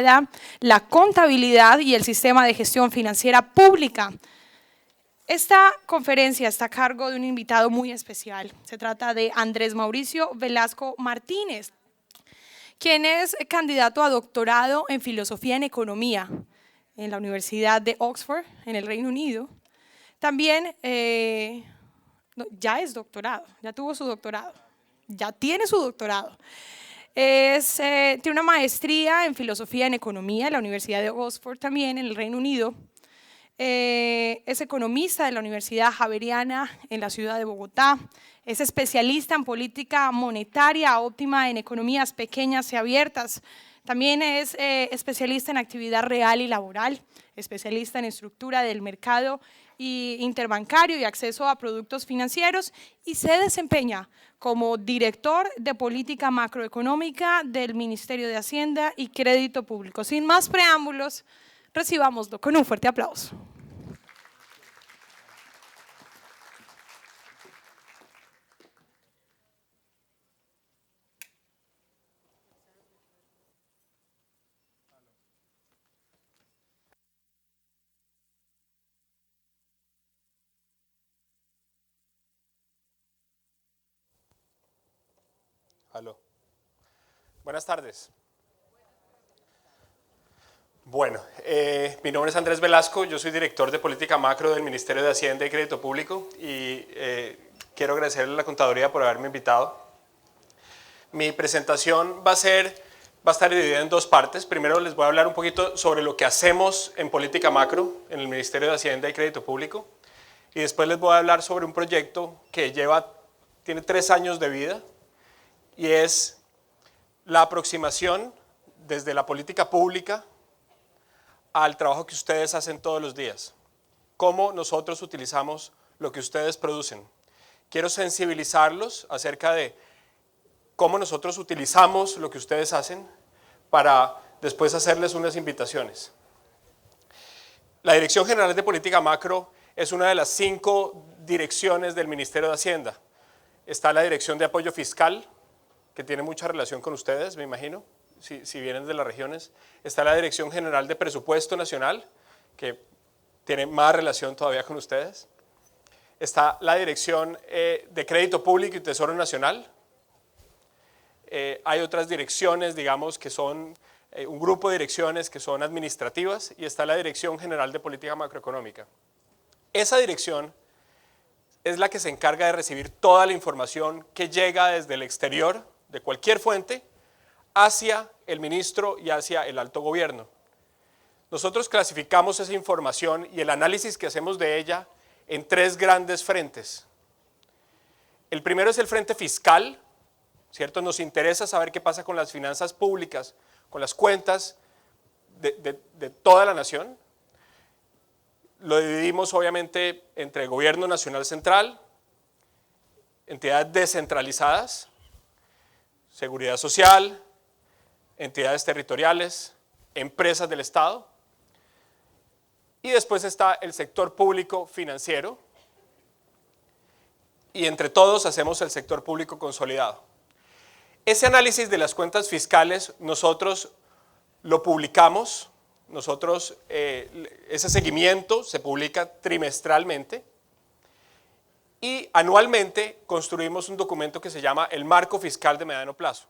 la contabilidad y el sistema de gestión financiera pública. Esta conferencia está a cargo de un invitado muy especial. Se trata de Andrés Mauricio Velasco Martínez, quien es candidato a doctorado en Filosofía en Economía en la Universidad de Oxford, en el Reino Unido. También ya es doctorado, ya tuvo su doctorado, ya tiene su doctorado. Tiene una maestría en Filosofía en Economía en la Universidad de Oxford, también en el Reino Unido. Es economista de la Universidad Javeriana en la ciudad de Bogotá. Es especialista en política monetaria óptima en economías pequeñas y abiertas. También es especialista en actividad real y laboral, especialista en estructura del mercado interbancario y acceso a productos financieros, y se desempeña como director de política macroeconómica del Ministerio de Hacienda y Crédito Público. Sin más preámbulos, recibámoslo con un fuerte aplauso. Aló. Buenas tardes. Bueno, mi nombre es Andrés Velasco, yo soy director de política macro del Ministerio de Hacienda y Crédito Público y quiero agradecerle a la Contaduría por haberme invitado. Mi presentación va a estar dividida en dos partes. Primero les voy a hablar un poquito sobre lo que hacemos en política macro en el Ministerio de Hacienda y Crédito Público, y después les voy a hablar sobre un proyecto que tiene 3 años de vida, y es la aproximación desde la política pública al trabajo que ustedes hacen todos los días. Cómo nosotros utilizamos lo que ustedes producen. Quiero sensibilizarlos acerca de cómo nosotros utilizamos lo que ustedes hacen para después hacerles unas invitaciones. La Dirección General de Política Macro es una de las 5 direcciones del Ministerio de Hacienda. Está la Dirección de Apoyo Fiscal, que tiene mucha relación con ustedes, me imagino, si vienen de las regiones. Está la Dirección General de Presupuesto Nacional, que tiene más relación todavía con ustedes. Está la Dirección de Crédito Público y Tesoro Nacional. Hay otras direcciones, digamos, que son un grupo de direcciones que son administrativas, y está la Dirección General de Política Macroeconómica. Esa dirección es la que se encarga de recibir toda la información que llega desde el exterior, de cualquier fuente, hacia el ministro y hacia el alto gobierno. Nosotros clasificamos esa información y el análisis que hacemos de ella en 3 grandes frentes. El primero es el frente fiscal, ¿cierto? Nos interesa saber qué pasa con las finanzas públicas, con las cuentas de toda la nación. Lo dividimos obviamente entre gobierno nacional central, entidades descentralizadas, seguridad social, entidades territoriales, empresas del Estado, y después está el sector público financiero, y entre todos hacemos el sector público consolidado. Ese análisis de las cuentas fiscales nosotros lo publicamos, ese seguimiento se publica trimestralmente, y anualmente construimos un documento que se llama el Marco Fiscal de Mediano Plazo,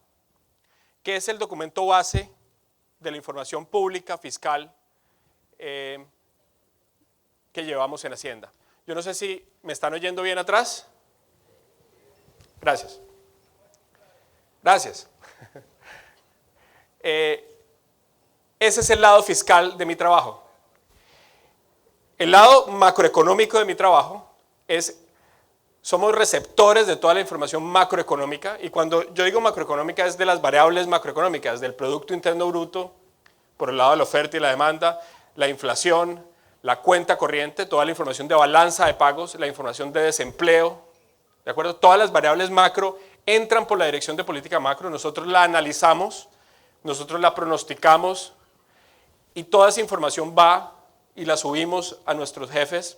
que es el documento base de la información pública fiscal que llevamos en Hacienda. Yo no sé si me están oyendo bien atrás. Gracias. Gracias. Ese es el lado fiscal de mi trabajo. El lado macroeconómico de mi trabajo somos receptores de toda la información macroeconómica, y cuando yo digo macroeconómica es de las variables macroeconómicas, del Producto Interno Bruto, por el lado de la oferta y la demanda, la inflación, la cuenta corriente, toda la información de balanza de pagos, la información de desempleo, ¿de acuerdo? Todas las variables macro entran por la Dirección de Política Macro, nosotros la analizamos, nosotros la pronosticamos, y toda esa información va y la subimos a nuestros jefes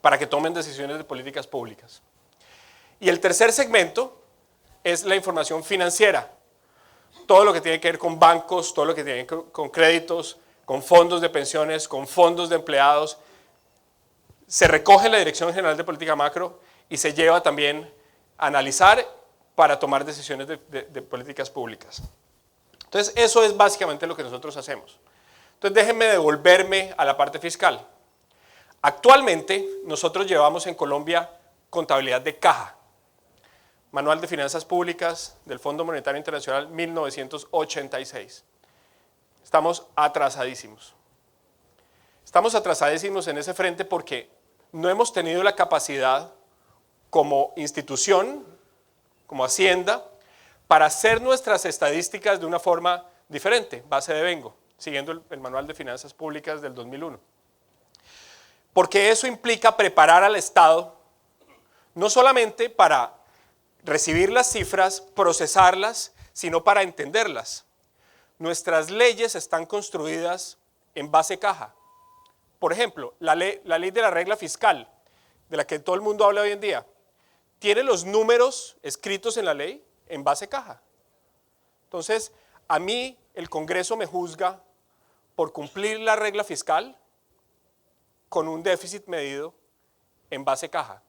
para que tomen decisiones de políticas públicas. Y el tercer segmento es la información financiera. todo lo que tiene que ver con bancos, todo lo que tiene que ver con créditos, con fondos de pensiones, con fondos de empleados, se recoge en la Dirección General de Política Macro y se lleva también a analizar para tomar decisiones de políticas públicas. Entonces, eso es básicamente lo que nosotros hacemos. Entonces, déjenme devolverme a la parte fiscal. Actualmente, nosotros llevamos en Colombia contabilidad de caja. Manual de Finanzas Públicas del Fondo Monetario Internacional, 1986. Estamos atrasadísimos. Estamos atrasadísimos en ese frente porque no hemos tenido la capacidad como institución, como Hacienda, para hacer nuestras estadísticas de una forma diferente, base de Vengo, siguiendo el Manual de Finanzas Públicas del 2001. Porque eso implica preparar al Estado, no solamente para recibir las cifras, procesarlas, sino para entenderlas. Nuestras leyes están construidas en base caja. Por ejemplo, la ley de la regla fiscal, de la que todo el mundo habla hoy en día, tiene los números escritos en la ley en base caja. Entonces, a mí el Congreso me juzga por cumplir la regla fiscal con un déficit medido en base caja.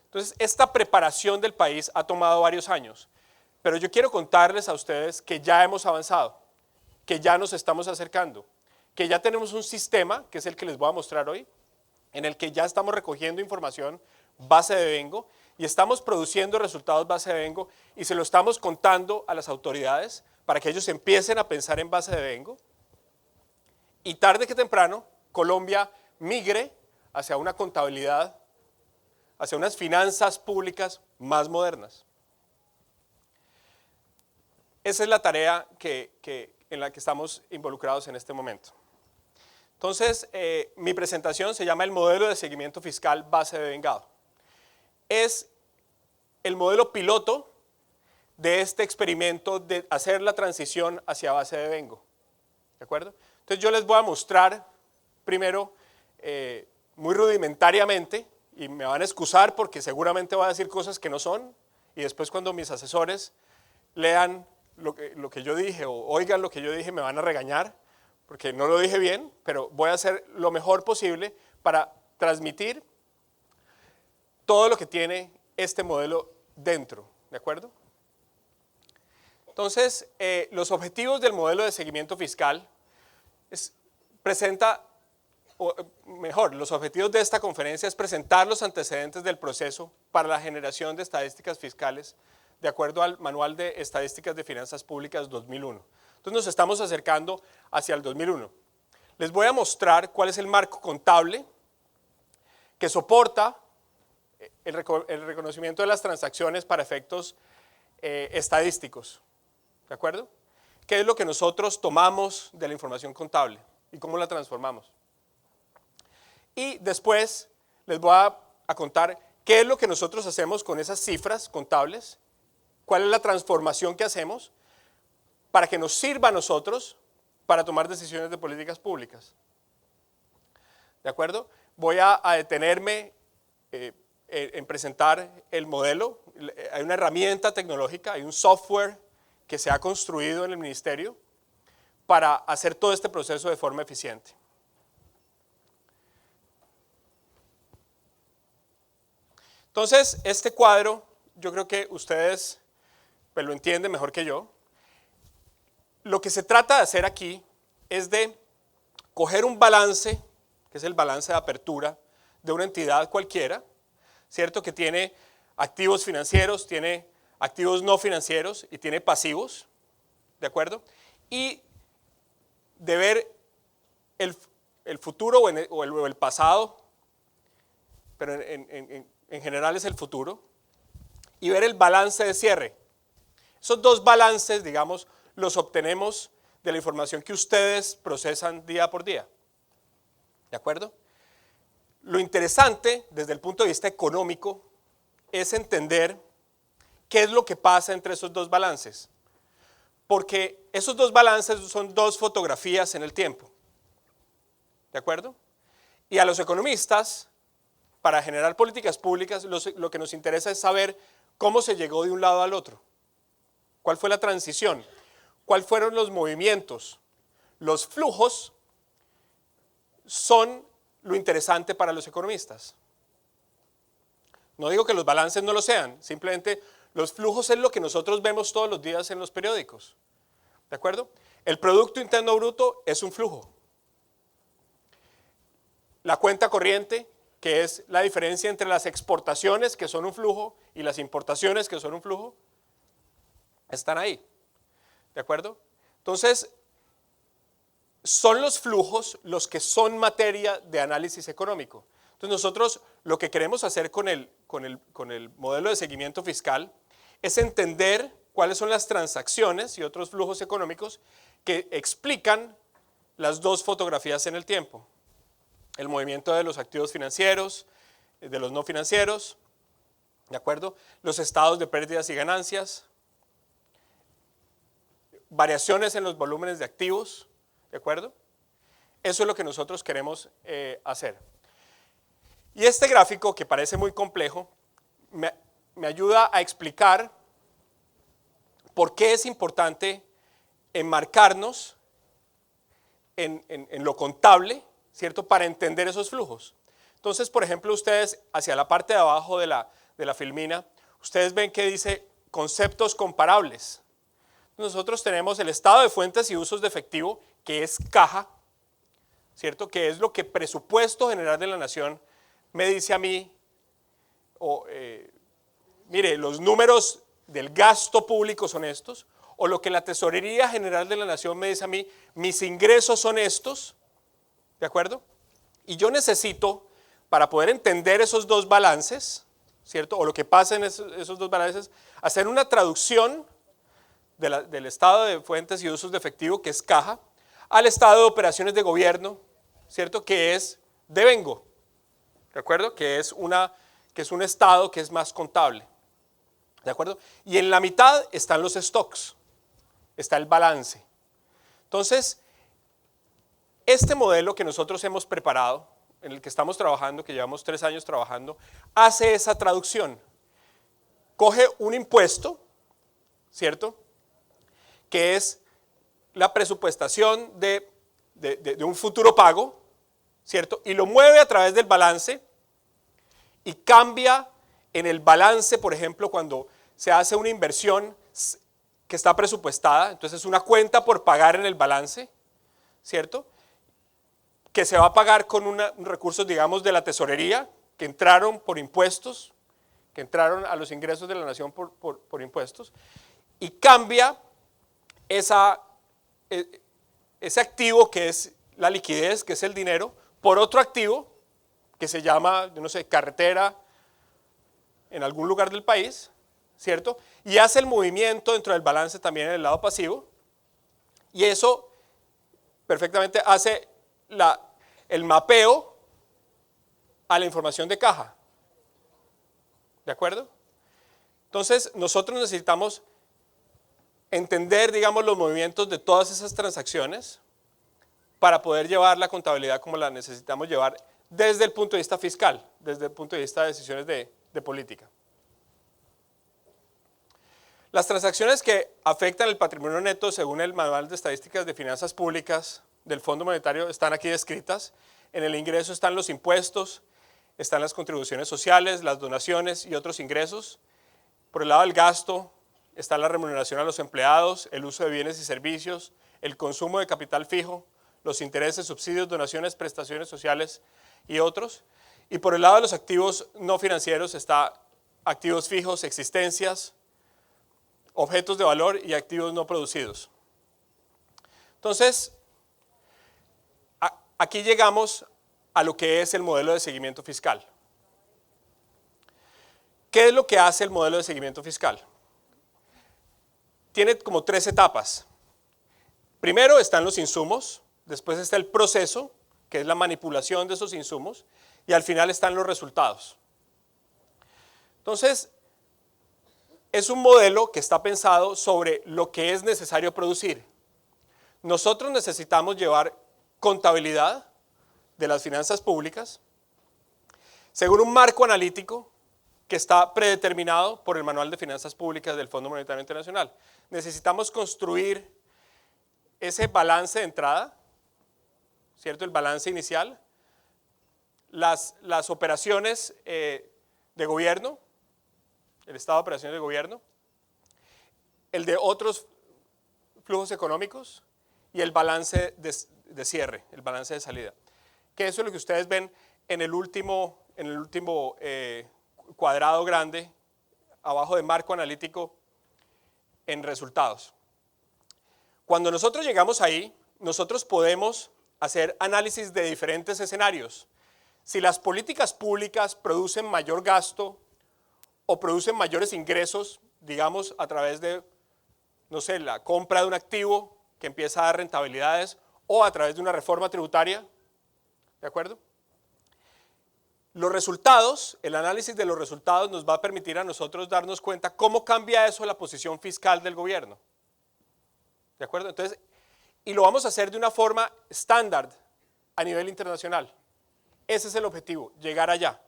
Entonces, esta preparación del país ha tomado varios años, pero yo quiero contarles a ustedes que ya hemos avanzado, que ya nos estamos acercando, que ya tenemos un sistema, que es el que les voy a mostrar hoy, en el que ya estamos recogiendo información base de Vengo y estamos produciendo resultados base de Vengo y se lo estamos contando a las autoridades para que ellos empiecen a pensar en base de Vengo y tarde que temprano Colombia migre hacia una contabilidad, hacia unas finanzas públicas más modernas. Esa es la tarea en la que estamos involucrados en este momento. Entonces, mi presentación se llama el modelo de seguimiento fiscal base de Vengado. Es el modelo piloto de este experimento de hacer la transición hacia base de Vengo. ¿De acuerdo? Entonces yo les voy a mostrar primero muy rudimentariamente y me van a excusar porque seguramente voy a decir cosas que no son y después cuando mis asesores lean lo que yo dije o oigan lo que yo dije me van a regañar porque no lo dije bien, pero voy a hacer lo mejor posible para transmitir todo lo que tiene este modelo dentro, ¿de acuerdo? Entonces, los objetivos del modelo de seguimiento fiscal los objetivos de esta conferencia es presentar los antecedentes del proceso para la generación de estadísticas fiscales de acuerdo al Manual de Estadísticas de Finanzas Públicas 2001. Entonces nos estamos acercando hacia el 2001. Les voy a mostrar cuál es el marco contable que soporta el reconocimiento de las transacciones para efectos estadísticos. ¿De acuerdo? ¿Qué es lo que nosotros tomamos de la información contable y cómo la transformamos? Y después les voy a contar qué es lo que nosotros hacemos con esas cifras contables, cuál es la transformación que hacemos para que nos sirva a nosotros para tomar decisiones de políticas públicas. ¿De acuerdo? Voy a detenerme en presentar el modelo. Hay una herramienta tecnológica, hay un software que se ha construido en el ministerio para hacer todo este proceso de forma eficiente. Entonces, este cuadro, yo creo que ustedes pues, lo entienden mejor que yo. Lo que se trata de hacer aquí es de coger un balance, que es el balance de apertura de una entidad cualquiera, ¿cierto? Que tiene activos financieros, tiene activos no financieros y tiene pasivos, ¿de acuerdo? Y de ver el futuro o el pasado, pero en general es el futuro, y ver el balance de cierre. Esos dos balances, digamos, los obtenemos de la información que ustedes procesan día por día. ¿De acuerdo? Lo interesante desde el punto de vista económico es entender qué es lo que pasa entre esos dos balances. Porque esos dos balances son dos fotografías en el tiempo. ¿De acuerdo? Y a los economistas, para generar políticas públicas, lo que nos interesa es saber cómo se llegó de un lado al otro. ¿Cuál fue la transición? ¿cuáles fueron los movimientos? Los flujos son lo interesante para los economistas. No digo que los balances no lo sean, simplemente los flujos es lo que nosotros vemos todos los días en los periódicos. ¿De acuerdo? El Producto Interno Bruto es un flujo. La cuenta corriente, que es la diferencia entre las exportaciones, que son un flujo, y las importaciones, que son un flujo, están ahí. ¿De acuerdo? Entonces, son los flujos los que son materia de análisis económico. Entonces nosotros lo que queremos hacer con el modelo de seguimiento fiscal es entender cuáles son las transacciones y otros flujos económicos que explican las dos fotografías en el tiempo. El movimiento de los activos financieros, de los no financieros, ¿de acuerdo? Los estados de pérdidas y ganancias, variaciones en los volúmenes de activos, ¿de acuerdo? Eso es lo que nosotros queremos hacer. Y este gráfico, que parece muy complejo, me ayuda a explicar por qué es importante enmarcarnos en lo contable, ¿cierto? Para entender esos flujos. Entonces, por ejemplo, ustedes hacia la parte de abajo de la filmina, ustedes ven que dice conceptos comparables. Nosotros tenemos el estado de fuentes y usos de efectivo, que es caja, ¿cierto? Que es lo que presupuesto general de la nación me dice a mí, mire, los números del gasto público son estos, o lo que la Tesorería General de la Nación me dice a mí, mis ingresos son estos, ¿de acuerdo? Y yo necesito, para poder entender esos dos balances, ¿cierto? O lo que pasa en esos dos balances, hacer una traducción del estado de fuentes y usos de efectivo, que es caja, al estado de operaciones de gobierno, ¿cierto? Que es devengo, ¿de acuerdo? Que es un estado que es más contable, ¿de acuerdo? Y en la mitad están los stocks, está el balance. Entonces, este modelo que nosotros hemos preparado, en el que estamos trabajando, que llevamos 3 años trabajando, hace esa traducción. Coge un impuesto, ¿cierto? Que es la presupuestación de un futuro pago, ¿cierto? Y lo mueve a través del balance y cambia en el balance, por ejemplo, cuando se hace una inversión que está presupuestada, entonces es una cuenta por pagar en el balance, ¿cierto? Que se va a pagar con recursos, digamos, de la tesorería, que entraron por impuestos, que entraron a los ingresos de la nación por impuestos, y cambia ese activo que es la liquidez, que es el dinero, por otro activo que se llama, yo no sé, carretera en algún lugar del país, ¿cierto? Y hace el movimiento dentro del balance también en el lado pasivo, y eso perfectamente hace el mapeo a la información de caja, ¿de acuerdo? Entonces nosotros necesitamos entender, digamos, los movimientos de todas esas transacciones para poder llevar la contabilidad como la necesitamos llevar desde el punto de vista fiscal, desde el punto de vista de decisiones de política. Las transacciones que afectan el patrimonio neto según el Manual de Estadísticas de Finanzas Públicas del Fondo Monetario están aquí descritas. En el ingreso están los impuestos, están las contribuciones sociales, las donaciones y otros ingresos. Por el lado del gasto está la remuneración a los empleados, el uso de bienes y servicios, el consumo de capital fijo, los intereses, subsidios, donaciones, prestaciones sociales y otros. Y por el lado de los activos no financieros está activos fijos, existencias, objetos de valor y activos no producidos. Entonces, aquí llegamos a lo que es el modelo de seguimiento fiscal. ¿Qué es lo que hace el modelo de seguimiento fiscal? Tiene como 3 etapas. Primero están los insumos, después está el proceso, que es la manipulación de esos insumos, y al final están los resultados. Entonces, es un modelo que está pensado sobre lo que es necesario producir. Nosotros necesitamos llevar contabilidad de las finanzas públicas según un marco analítico que está predeterminado por el Manual de Finanzas Públicas del Fondo Monetario Internacional. Necesitamos construir ese balance de entrada, ¿cierto? El balance inicial, las operaciones de gobierno, el estado de operaciones de gobierno, el de otros flujos económicos y el balance de cierre, el balance de salida. Que eso es lo que ustedes ven en el último cuadrado grande, abajo de marco analítico en resultados. Cuando nosotros llegamos ahí, nosotros podemos hacer análisis de diferentes escenarios. Si las políticas públicas producen mayor gasto o producen mayores ingresos, digamos a través de, no sé, la compra de un activo que empieza a dar rentabilidades o a través de una reforma tributaria, ¿de acuerdo? Los resultados, el análisis de los resultados nos va a permitir a nosotros darnos cuenta cómo cambia eso la posición fiscal del gobierno. ¿De acuerdo? Entonces, y lo vamos a hacer de una forma estándar a nivel internacional. Ese es el objetivo, llegar allá.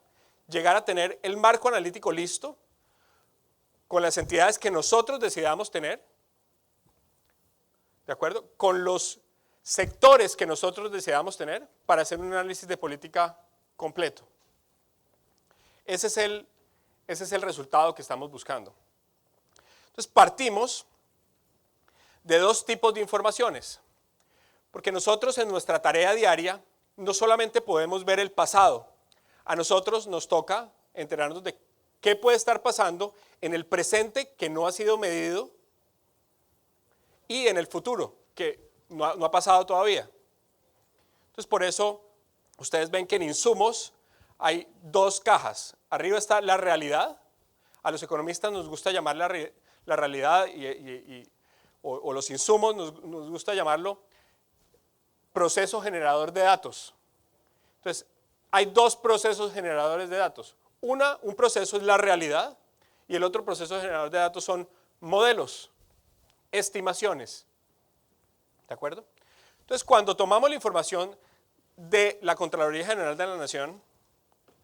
Llegar a tener el marco analítico listo con las entidades que nosotros decidamos tener, ¿de acuerdo? Con los sectores que nosotros decidamos tener para hacer un análisis de política completo. Ese es el resultado que estamos buscando. Entonces partimos de dos tipos de informaciones, porque nosotros en nuestra tarea diaria no solamente podemos ver el pasado, a nosotros nos toca enterarnos de qué puede estar pasando en el presente que no ha sido medido y en el futuro que no ha pasado todavía. Entonces por eso ustedes ven que en insumos hay dos cajas. Arriba está la realidad. A los economistas nos gusta llamar la realidad o los insumos nos gusta llamarlo proceso generador de datos. Entonces, hay dos procesos generadores de datos. Un proceso es la realidad y el otro proceso generador de datos son modelos, estimaciones. ¿De acuerdo? Entonces, cuando tomamos la información de la Contraloría General de la Nación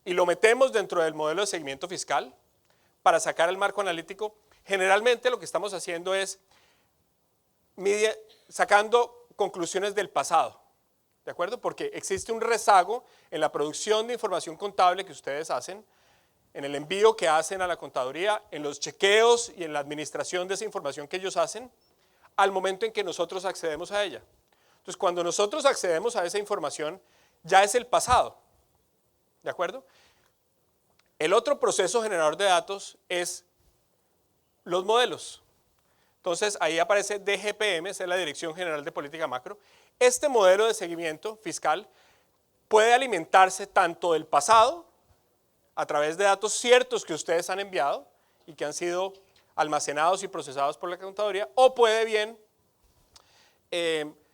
y lo metemos dentro del modelo de seguimiento fiscal para sacar el marco analítico, generalmente lo que estamos haciendo es sacando conclusiones del pasado, ¿de acuerdo? Porque existe un rezago en la producción de información contable que ustedes hacen, en el envío que hacen a la contaduría, en los chequeos y en la administración de esa información que ellos hacen, al momento en que nosotros accedemos a ella. Entonces, cuando nosotros accedemos a esa información, ya es el pasado, ¿de acuerdo? El otro proceso generador de datos es los modelos. Entonces, ahí aparece DGPM, es la Dirección General de Política Macro. Este modelo de seguimiento fiscal puede alimentarse tanto del pasado, a través de datos ciertos que ustedes han enviado y que han sido almacenados y procesados por la contaduría, o puede bien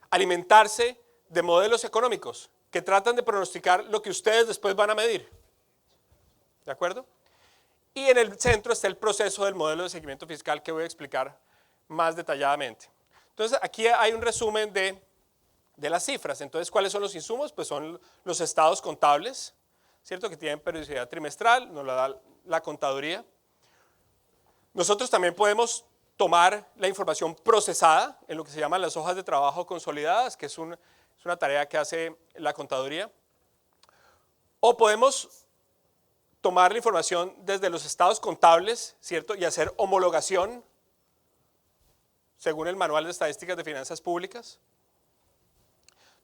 alimentarse de modelos económicos que tratan de pronosticar lo que ustedes después van a medir. ¿De acuerdo? Y en el centro está el proceso del modelo de seguimiento fiscal que voy a explicar más detalladamente. Entonces, aquí hay un resumen de las cifras. Entonces, ¿cuáles son los insumos? Pues son los estados contables, ¿cierto? Que tienen periodicidad trimestral, nos la da la contaduría. Nosotros también podemos tomar la información procesada en lo que se llaman las hojas de trabajo consolidadas, que es una tarea que hace la contaduría. O podemos tomar la información desde los estados contables, ¿cierto? Y hacer homologación según el Manual de Estadísticas de Finanzas Públicas.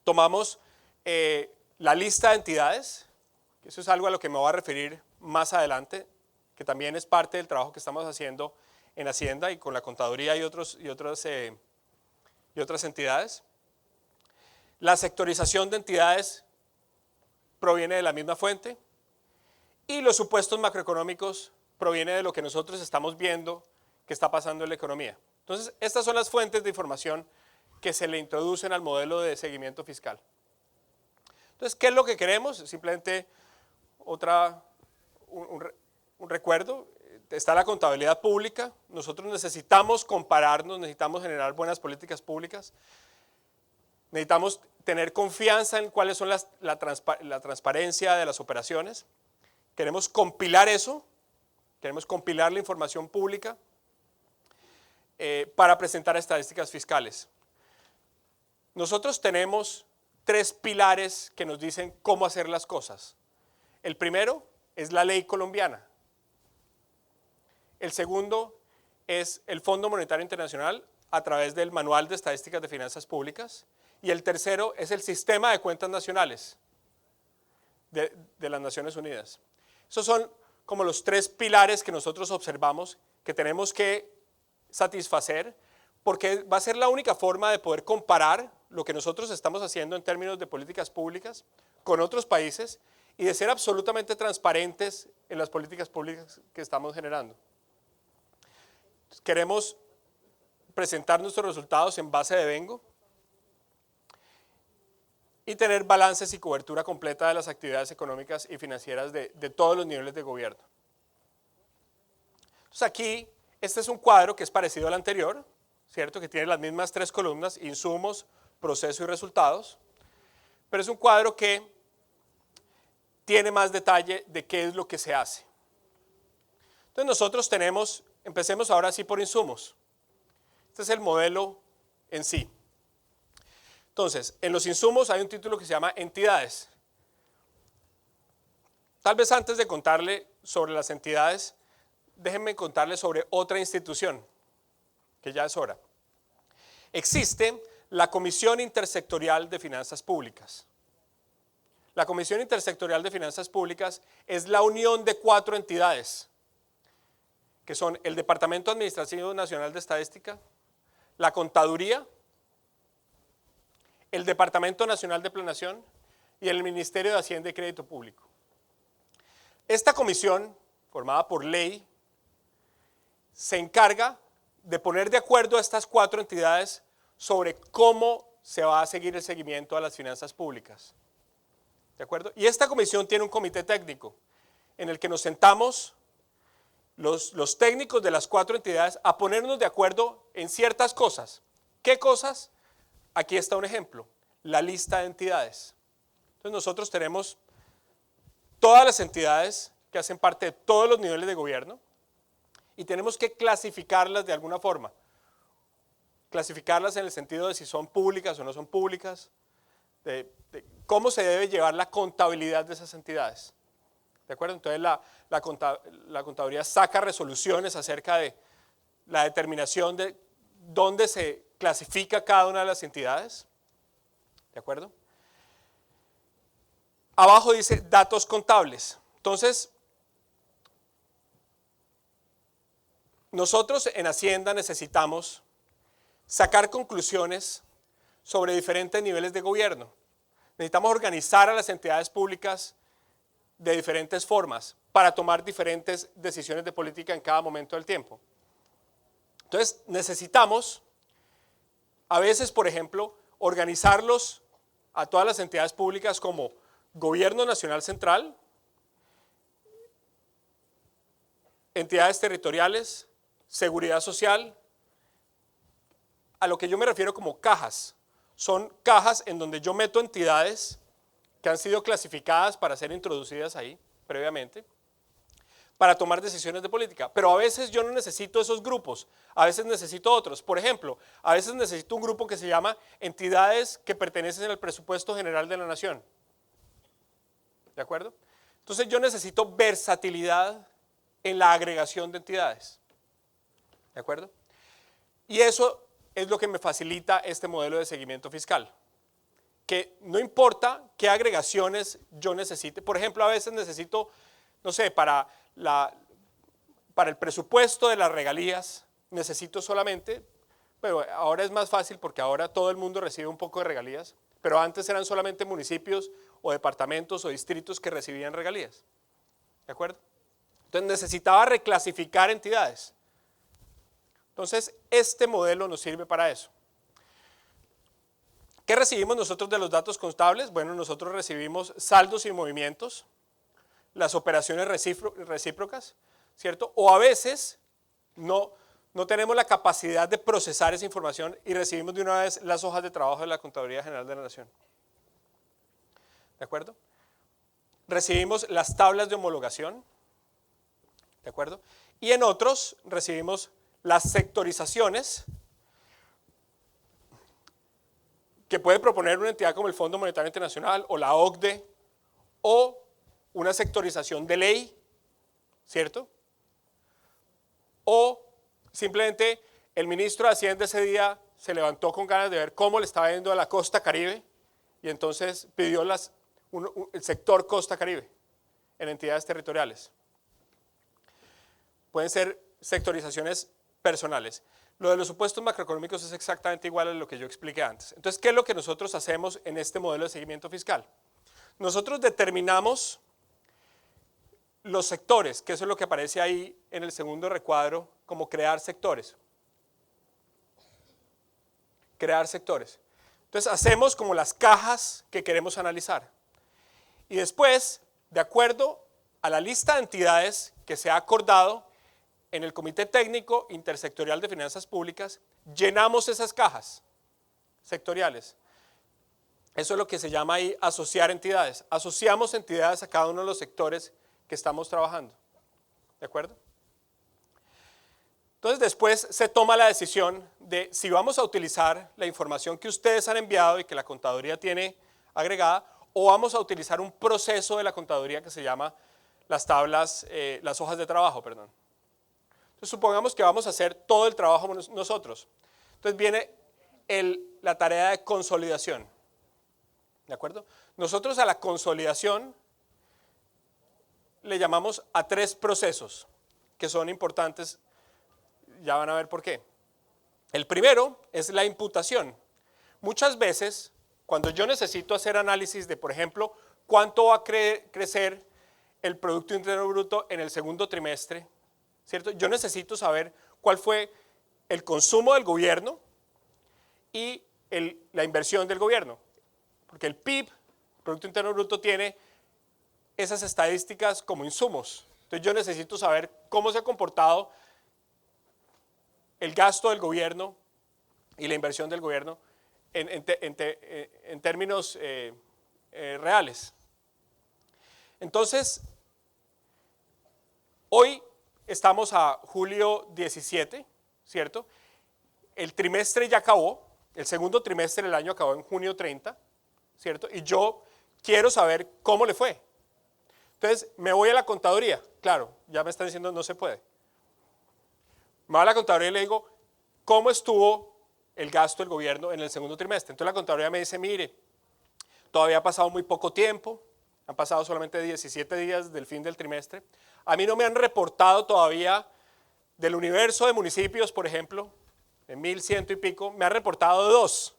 Tomamos la lista de entidades, que eso es algo a lo que me voy a referir más adelante, que también es parte del trabajo que estamos haciendo en Hacienda y con la contaduría y otras entidades. La sectorización de entidades proviene de la misma fuente y los supuestos macroeconómicos provienen de lo que nosotros estamos viendo que está pasando en la economía. Entonces, estas son las fuentes de información que se le introducen al modelo de seguimiento fiscal. Entonces, ¿qué es lo que queremos? Simplemente un recuerdo. Está la contabilidad pública. Nosotros necesitamos compararnos, necesitamos generar buenas políticas públicas. Necesitamos tener confianza en cuáles son la transparencia de las operaciones. Queremos compilar eso, queremos compilar la información pública para presentar estadísticas fiscales. nosotros tenemos 3 pilares que nos dicen cómo hacer las cosas. El primero es la ley colombiana. El segundo es el Fondo Monetario Internacional a través del Manual de Estadísticas de Finanzas Públicas. Y el tercero es el Sistema de Cuentas Nacionales de las Naciones Unidas. Esos son como los 3 pilares que nosotros observamos que tenemos que satisfacer, porque va a ser la única forma de poder comparar lo que nosotros estamos haciendo en términos de políticas públicas con otros países y de ser absolutamente transparentes en las políticas públicas que estamos generando. Queremos presentar nuestros resultados en base de Vengo y tener balances y cobertura completa de las actividades económicas y financieras de todos los niveles de gobierno. Entonces aquí, este es un cuadro que es parecido al anterior, ¿cierto? Que tiene las mismas 3 columnas, insumos, proceso y resultados, pero es un cuadro que tiene más detalle de qué es lo que se hace. Entonces nosotros tenemos, empecemos ahora sí por insumos. Este es el modelo en sí. Entonces, en los insumos hay un título que se llama entidades. Tal vez antes de contarle sobre las entidades, déjenme contarle sobre otra institución, que ya es hora. Existe la Comisión Intersectorial de Finanzas Públicas. La Comisión Intersectorial de Finanzas Públicas es la unión de 4 entidades, que son el Departamento Administrativo Nacional de Estadística, la Contaduría, el Departamento Nacional de Planeación y el Ministerio de Hacienda y Crédito Público. Esta comisión, formada por ley, se encarga de poner de acuerdo a estas 4 entidades sobre cómo se va a seguir el seguimiento a las finanzas públicas. ¿De acuerdo? Y esta comisión tiene un comité técnico en el que nos sentamos los técnicos de las 4 entidades a ponernos de acuerdo en ciertas cosas. ¿Qué cosas? Aquí está un ejemplo, la lista de entidades. Entonces nosotros tenemos todas las entidades que hacen parte de todos los niveles de gobierno y tenemos que clasificarlas de alguna forma. Clasificarlas en el sentido de si son públicas o no son públicas, de cómo se debe llevar la contabilidad de esas entidades. ¿De acuerdo? Entonces la contaduría saca resoluciones acerca de la determinación de dónde se clasifica cada una de las entidades. ¿De acuerdo? Abajo dice datos contables. Entonces, nosotros en Hacienda necesitamos sacar conclusiones sobre diferentes niveles de gobierno. Necesitamos organizar a las entidades públicas de diferentes formas para tomar diferentes decisiones de política en cada momento del tiempo. Entonces, necesitamos, a veces, por ejemplo, organizarlos a todas las entidades públicas como Gobierno Nacional Central, entidades territoriales, seguridad social, a lo que yo me refiero como cajas. Son cajas en donde yo meto entidades que han sido clasificadas para ser introducidas ahí previamente, para tomar decisiones de política. Pero a veces yo no necesito esos grupos, a veces necesito otros. Por ejemplo, a veces necesito un grupo que se llama entidades que pertenecen al presupuesto general de la nación. ¿De acuerdo? Entonces yo necesito versatilidad en la agregación de entidades. ¿De acuerdo? Y eso es lo que me facilita este modelo de seguimiento fiscal. Que no importa qué agregaciones yo necesite. Por ejemplo, a veces necesito, no sé, para el presupuesto de las regalías, necesito solamente, pero ahora es más fácil porque ahora todo el mundo recibe un poco de regalías, pero antes eran solamente municipios o departamentos o distritos que recibían regalías. ¿De acuerdo? Entonces necesitaba reclasificar entidades. Entonces este modelo nos sirve para eso. ¿Qué recibimos nosotros de los datos contables? Bueno, nosotros recibimos saldos y movimientos, las operaciones recíprocas, ¿cierto? O a veces no tenemos la capacidad de procesar esa información y recibimos de una vez las hojas de trabajo de la Contaduría General de la Nación. ¿De acuerdo? Recibimos las tablas de homologación. ¿De acuerdo? Y en otros recibimos las sectorizaciones que puede proponer una entidad como el Fondo Monetario Internacional o la OCDE, o una sectorización de ley, ¿cierto? O simplemente el ministro de Hacienda ese día se levantó con ganas de ver cómo le estaba yendo a la costa Caribe y entonces pidió el sector costa Caribe en entidades territoriales. Pueden ser sectorizaciones personales. Lo de los supuestos macroeconómicos es exactamente igual a lo que yo expliqué antes. Entonces, ¿qué es lo que nosotros hacemos en este modelo de seguimiento fiscal? Nosotros determinamos los sectores, que eso es lo que aparece ahí en el segundo recuadro, como crear sectores. Crear sectores. Entonces, hacemos como las cajas que queremos analizar. Y después, de acuerdo a la lista de entidades que se ha acordado en el Comité Técnico Intersectorial de Finanzas Públicas, llenamos esas cajas sectoriales. Eso es lo que se llama ahí asociar entidades. Asociamos entidades a cada uno de los sectores que estamos trabajando. ¿De acuerdo? Entonces después se toma la decisión de si vamos a utilizar la información que ustedes han enviado y que la contaduría tiene agregada, o vamos a utilizar un proceso de la contaduría que se llama las tablas, las hojas de trabajo, perdón. Entonces supongamos que vamos a hacer todo el trabajo nosotros. Entonces viene la tarea de consolidación. ¿De acuerdo? Nosotros a la consolidación le llamamos a 3 procesos que son importantes, ya van a ver por qué. El primero es la imputación. Muchas veces, cuando yo necesito hacer análisis de, por ejemplo, cuánto va a crecer el Producto Interno Bruto en el segundo trimestre, ¿cierto? Yo necesito saber cuál fue el consumo del gobierno y la inversión del gobierno. Porque el PIB, Producto Interno Bruto, tiene esas estadísticas como insumos. Entonces yo necesito saber cómo se ha comportado el gasto del gobierno y la inversión del gobierno en términos reales. Entonces, hoy estamos a julio 17, ¿cierto? El trimestre ya acabó, el segundo trimestre del año acabó en junio 30, ¿cierto? Y yo quiero saber cómo le fue. Entonces, me voy a la contaduría. Claro, ya me están diciendo no se puede. Me voy a la contaduría y le digo, ¿cómo estuvo el gasto del gobierno en el segundo trimestre? Entonces la contaduría me dice, mire, todavía ha pasado muy poco tiempo, han pasado solamente 17 días del fin del trimestre. A mí no me han reportado todavía del universo de municipios, por ejemplo, de 1,100 y pico, me han reportado 2.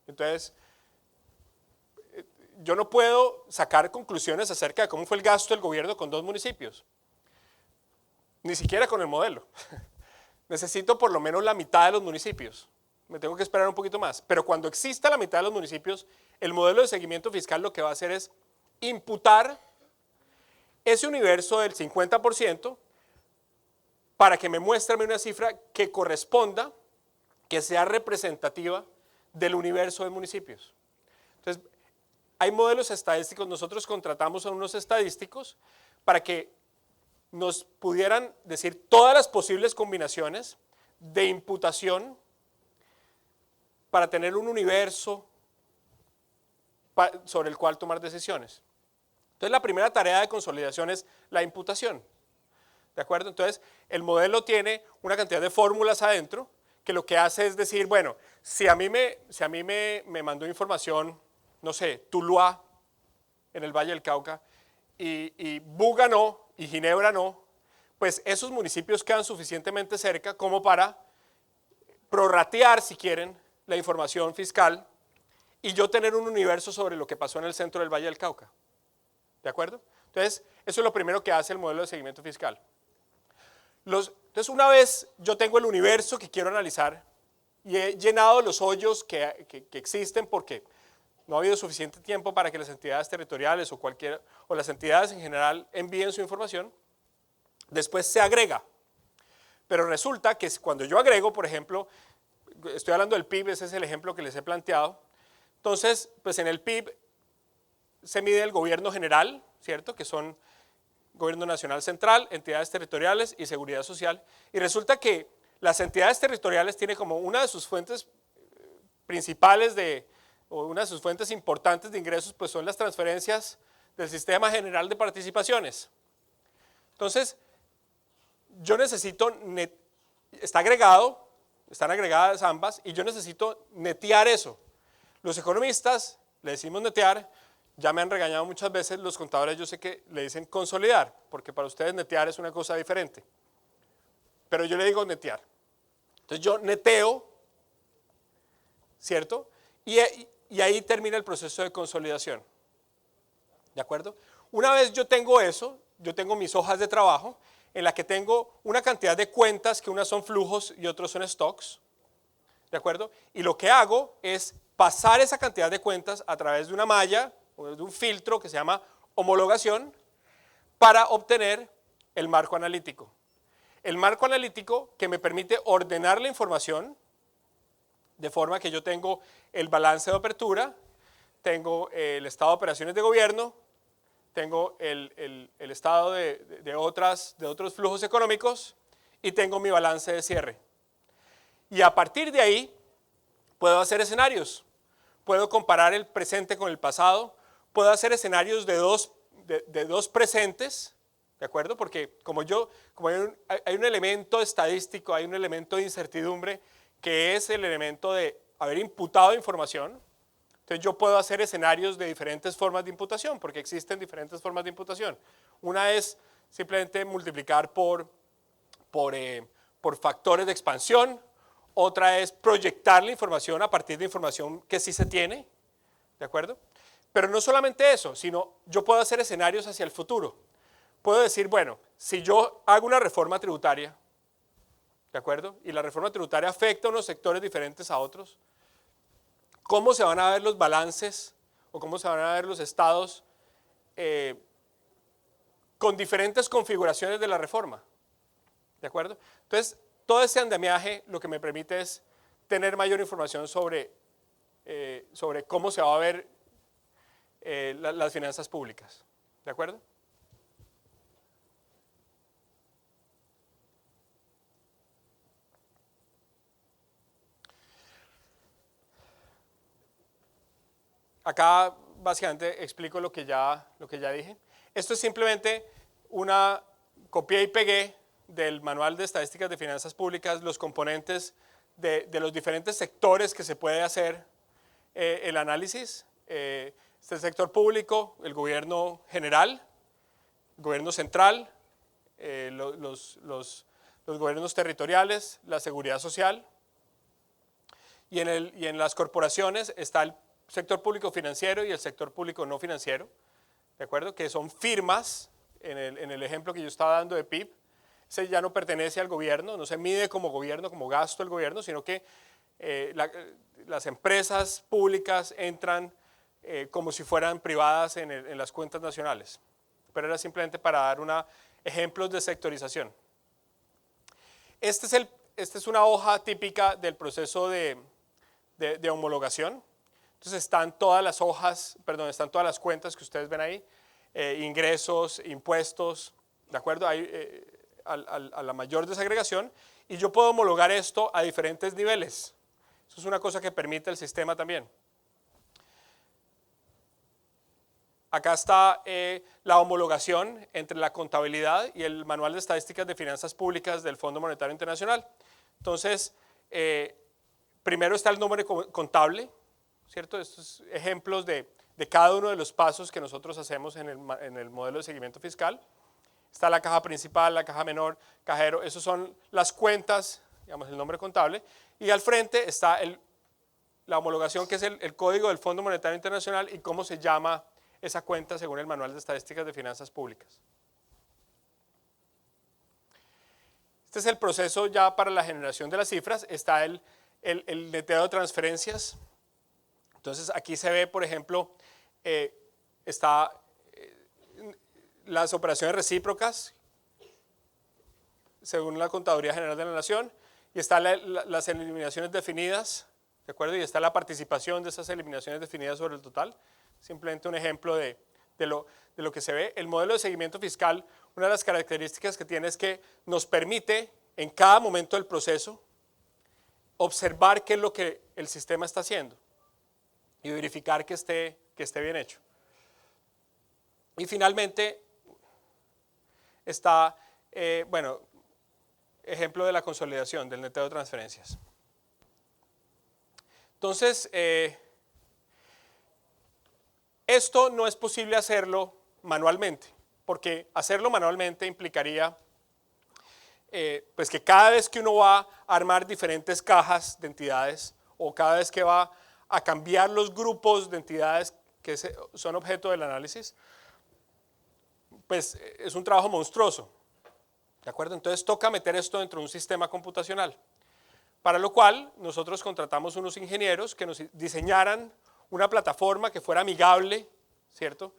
Entonces, yo no puedo sacar conclusiones acerca de cómo fue el gasto del gobierno con 2 municipios. Ni siquiera con el modelo. Necesito por lo menos la mitad de los municipios. Me tengo que esperar un poquito más. Pero cuando exista la mitad de los municipios, el modelo de seguimiento fiscal lo que va a hacer es imputar ese universo del 50% para que me muestre una cifra que corresponda, que sea representativa del universo de municipios. Entonces, hay modelos estadísticos. Nosotros contratamos a unos estadísticos para que nos pudieran decir todas las posibles combinaciones de imputación para tener un universo sobre el cual tomar decisiones. Entonces, la primera tarea de consolidación es la imputación. ¿De acuerdo? Entonces, el modelo tiene una cantidad de fórmulas adentro que lo que hace es decir, bueno, si a mí me mandó información, no sé, Tuluá, en el Valle del Cauca, y Buga no, y Ginebra no, pues esos municipios quedan suficientemente cerca como para prorratear, si quieren, la información fiscal y yo tener un universo sobre lo que pasó en el centro del Valle del Cauca. ¿De acuerdo? Entonces, eso es lo primero que hace el modelo de seguimiento fiscal. Entonces, una vez yo tengo el universo que quiero analizar y he llenado los hoyos que existen porque no ha habido suficiente tiempo para que las entidades territoriales o las entidades en general envíen su información, después se agrega. Pero resulta que cuando yo agrego, por ejemplo, estoy hablando del PIB, ese es el ejemplo que les he planteado. Entonces, pues en el PIB se mide el gobierno general, ¿cierto? Que son gobierno nacional central, entidades territoriales y seguridad social. Y resulta que las entidades territoriales tienen como una de sus fuentes principales o una de sus fuentes importantes de ingresos, pues son las transferencias del Sistema General de Participaciones. Entonces, yo necesito, están agregadas ambas, y yo necesito netear eso. Los economistas le decimos netear, ya me han regañado muchas veces los contadores, yo sé que le dicen consolidar, porque para ustedes netear es una cosa diferente, pero yo le digo netear. Entonces yo neteo, ¿cierto? Y ahí termina el proceso de consolidación, ¿de acuerdo? Una vez yo tengo eso, yo tengo mis hojas de trabajo, en la que tengo una cantidad de cuentas, que unas son flujos y otros son stocks, ¿de acuerdo? Y lo que hago es pasar esa cantidad de cuentas a través de una malla o de un filtro que se llama homologación para obtener el marco analítico. El marco analítico que me permite ordenar la información de forma que yo tengo el balance de apertura, tengo el estado de operaciones de gobierno, tengo el estado de otros flujos económicos y tengo mi balance de cierre. Y a partir de ahí puedo hacer escenarios, puedo comparar el presente con el pasado, puedo hacer escenarios de dos presentes, ¿de acuerdo? Porque como hay un elemento estadístico, hay un elemento de incertidumbre que es el elemento de haber imputado información. Entonces yo puedo hacer escenarios de diferentes formas de imputación, porque existen diferentes formas de imputación. Una es simplemente multiplicar por factores de expansión, otra es proyectar la información a partir de información que sí se tiene, ¿de acuerdo? Pero no solamente eso, sino yo puedo hacer escenarios hacia el futuro. Puedo decir, bueno, si yo hago una reforma tributaria, ¿de acuerdo? Y la reforma tributaria afecta a unos sectores diferentes a otros, ¿cómo se van a ver los balances o cómo se van a ver los estados con diferentes configuraciones de la reforma? ¿De acuerdo? Entonces, todo ese andamiaje lo que me permite es tener mayor información sobre cómo se va a ver las finanzas públicas. ¿De acuerdo? Acá básicamente explico lo que ya dije. Esto es simplemente una copié y pegué del Manual de Estadísticas de Finanzas Públicas, los componentes de los diferentes sectores que se puede hacer el análisis. Este es el sector público, el gobierno general, el gobierno central, los gobiernos territoriales, la seguridad social. Y en las corporaciones está el sector público financiero y el sector público no financiero, ¿de acuerdo? Que son firmas, en el ejemplo que yo estaba dando de PIB, ese ya no pertenece al gobierno, no se mide como gobierno, como gasto del gobierno, sino que las empresas públicas entran como si fueran privadas en las cuentas nacionales. Pero era simplemente para dar ejemplos de sectorización. Esta es una hoja típica del proceso de homologación. Entonces están todas las están todas las cuentas que ustedes ven ahí, ingresos, impuestos, ¿de acuerdo? Hay a la mayor desagregación, y yo puedo homologar esto a diferentes niveles. Eso es una cosa que permite el sistema también. Acá está la homologación entre la contabilidad y el Manual de Estadísticas de Finanzas Públicas del Fondo Monetario Internacional. Entonces, primero está el nombre contable, ¿cierto? Estos ejemplos de cada uno de los pasos que nosotros hacemos en el modelo de seguimiento fiscal. Está la caja principal, la caja menor, cajero, esos son las cuentas, digamos el nombre contable, y al frente está la homologación, que es el código del Fondo Monetario Internacional y cómo se llama esa cuenta según el Manual de Estadísticas de Finanzas Públicas. Este es el proceso ya para la generación de las cifras. Está el neteo de transferencias. Entonces aquí se ve, por ejemplo, está las operaciones recíprocas según la Contaduría General de la Nación, y están las eliminaciones definidas, ¿de acuerdo? Y está la participación de esas eliminaciones definidas sobre el total. Simplemente un ejemplo de lo que se ve. El modelo de seguimiento fiscal, una de las características que tiene es que nos permite en cada momento del proceso observar qué es lo que el sistema está haciendo y verificar que esté bien hecho. Y finalmente está, bueno, ejemplo de la consolidación del neteo de transferencias. Entonces, esto no es posible hacerlo manualmente, porque hacerlo manualmente implicaría pues que cada vez que uno va a armar diferentes cajas de entidades o cada vez que va a cambiar los grupos de entidades que son objeto del análisis, pues es un trabajo monstruoso, ¿de acuerdo? Entonces toca meter esto dentro de un sistema computacional, para lo cual nosotros contratamos unos ingenieros que nos diseñaran una plataforma que fuera amigable, ¿cierto?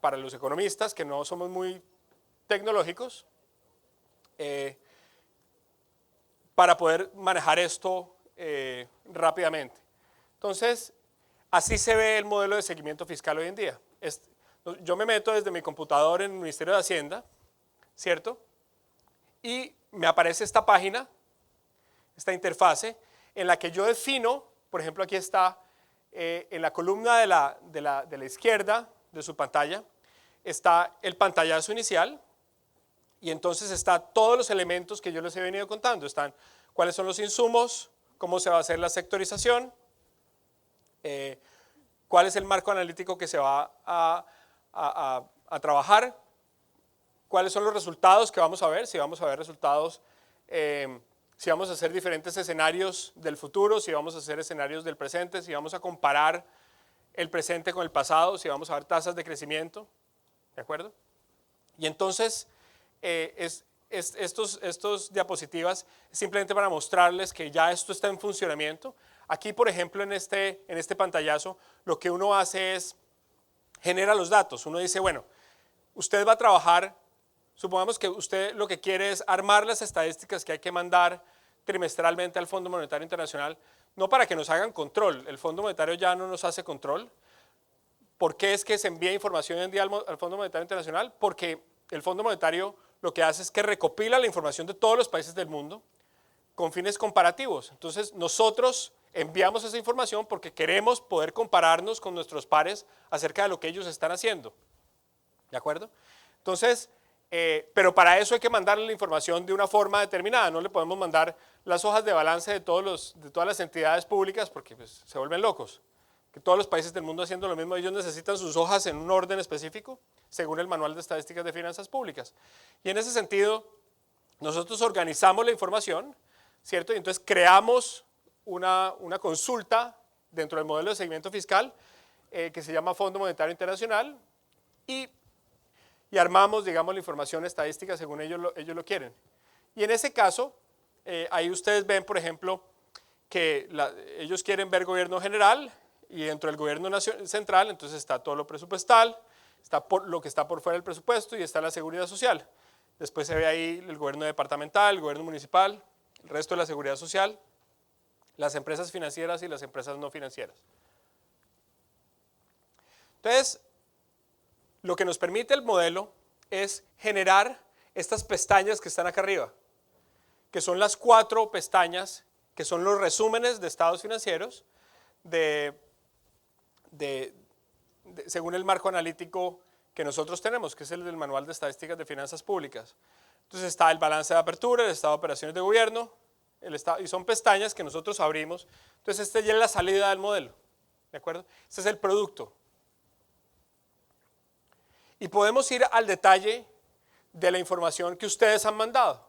Para los economistas que no somos muy tecnológicos, para poder manejar esto rápidamente. Entonces, así se ve el modelo de seguimiento fiscal hoy en día. Yo me meto desde mi computador en el Ministerio de Hacienda, ¿cierto? Y me aparece esta página, esta interfase, en la que yo defino, por ejemplo, aquí está, en la columna de la izquierda de su pantalla, está el pantallazo inicial, y entonces está todos los elementos que yo les he venido contando. Están cuáles son los insumos, cómo se va a hacer la sectorización, cuál es el marco analítico que se va a trabajar, cuáles son los resultados que vamos a ver, si vamos a ver resultados, si vamos a hacer diferentes escenarios del futuro, si vamos a hacer escenarios del presente, si vamos a comparar el presente con el pasado, si vamos a ver tasas de crecimiento, ¿de acuerdo? Y entonces, estos diapositivas simplemente para mostrarles que ya esto está en funcionamiento. Aquí, por ejemplo, en este pantallazo, lo que uno hace es genera los datos. Uno dice, bueno, usted va a trabajar, supongamos que usted lo que quiere es armar las estadísticas que hay que mandar trimestralmente al Fondo Monetario Internacional, no para que nos hagan control, el Fondo Monetario ya no nos hace control. ¿Por qué es que se envía información hoy en día al Fondo Monetario Internacional? Porque el Fondo Monetario lo que hace es que recopila la información de todos los países del mundo con fines comparativos. Entonces nosotros enviamos esa información porque queremos poder compararnos con nuestros pares acerca de lo que ellos están haciendo, ¿de acuerdo? Entonces, pero para eso hay que mandarle la información de una forma determinada. No le podemos mandar las hojas de balance de todas las entidades públicas porque pues, se vuelven locos. Que todos los países del mundo haciendo lo mismo, ellos necesitan sus hojas en un orden específico según el Manual de Estadísticas de Finanzas Públicas. Y en ese sentido, nosotros organizamos la información, ¿cierto? Y entonces creamos una consulta dentro del modelo de seguimiento fiscal que se llama Fondo Monetario Internacional y armamos, digamos, la información estadística según ellos lo quieren. Y en ese caso, ahí ustedes ven, por ejemplo, que ellos quieren ver gobierno general y dentro del gobierno central, entonces está todo lo presupuestal, está lo que está por fuera del presupuesto y está la seguridad social. Después se ve ahí el gobierno departamental, el gobierno municipal, el resto de la seguridad social, las empresas financieras y las empresas no financieras. Entonces, lo que nos permite el modelo es generar estas pestañas que están acá arriba, que son las 4 pestañas, que son los resúmenes de estados financieros según el marco analítico que nosotros tenemos, que es el del Manual de Estadísticas de Finanzas Públicas. Entonces está el balance de apertura, el estado de operaciones de gobierno, y son pestañas que nosotros abrimos. Entonces esta ya es la salida del modelo, ¿de acuerdo? Este es el producto. Y podemos ir al detalle de la información que ustedes han mandado,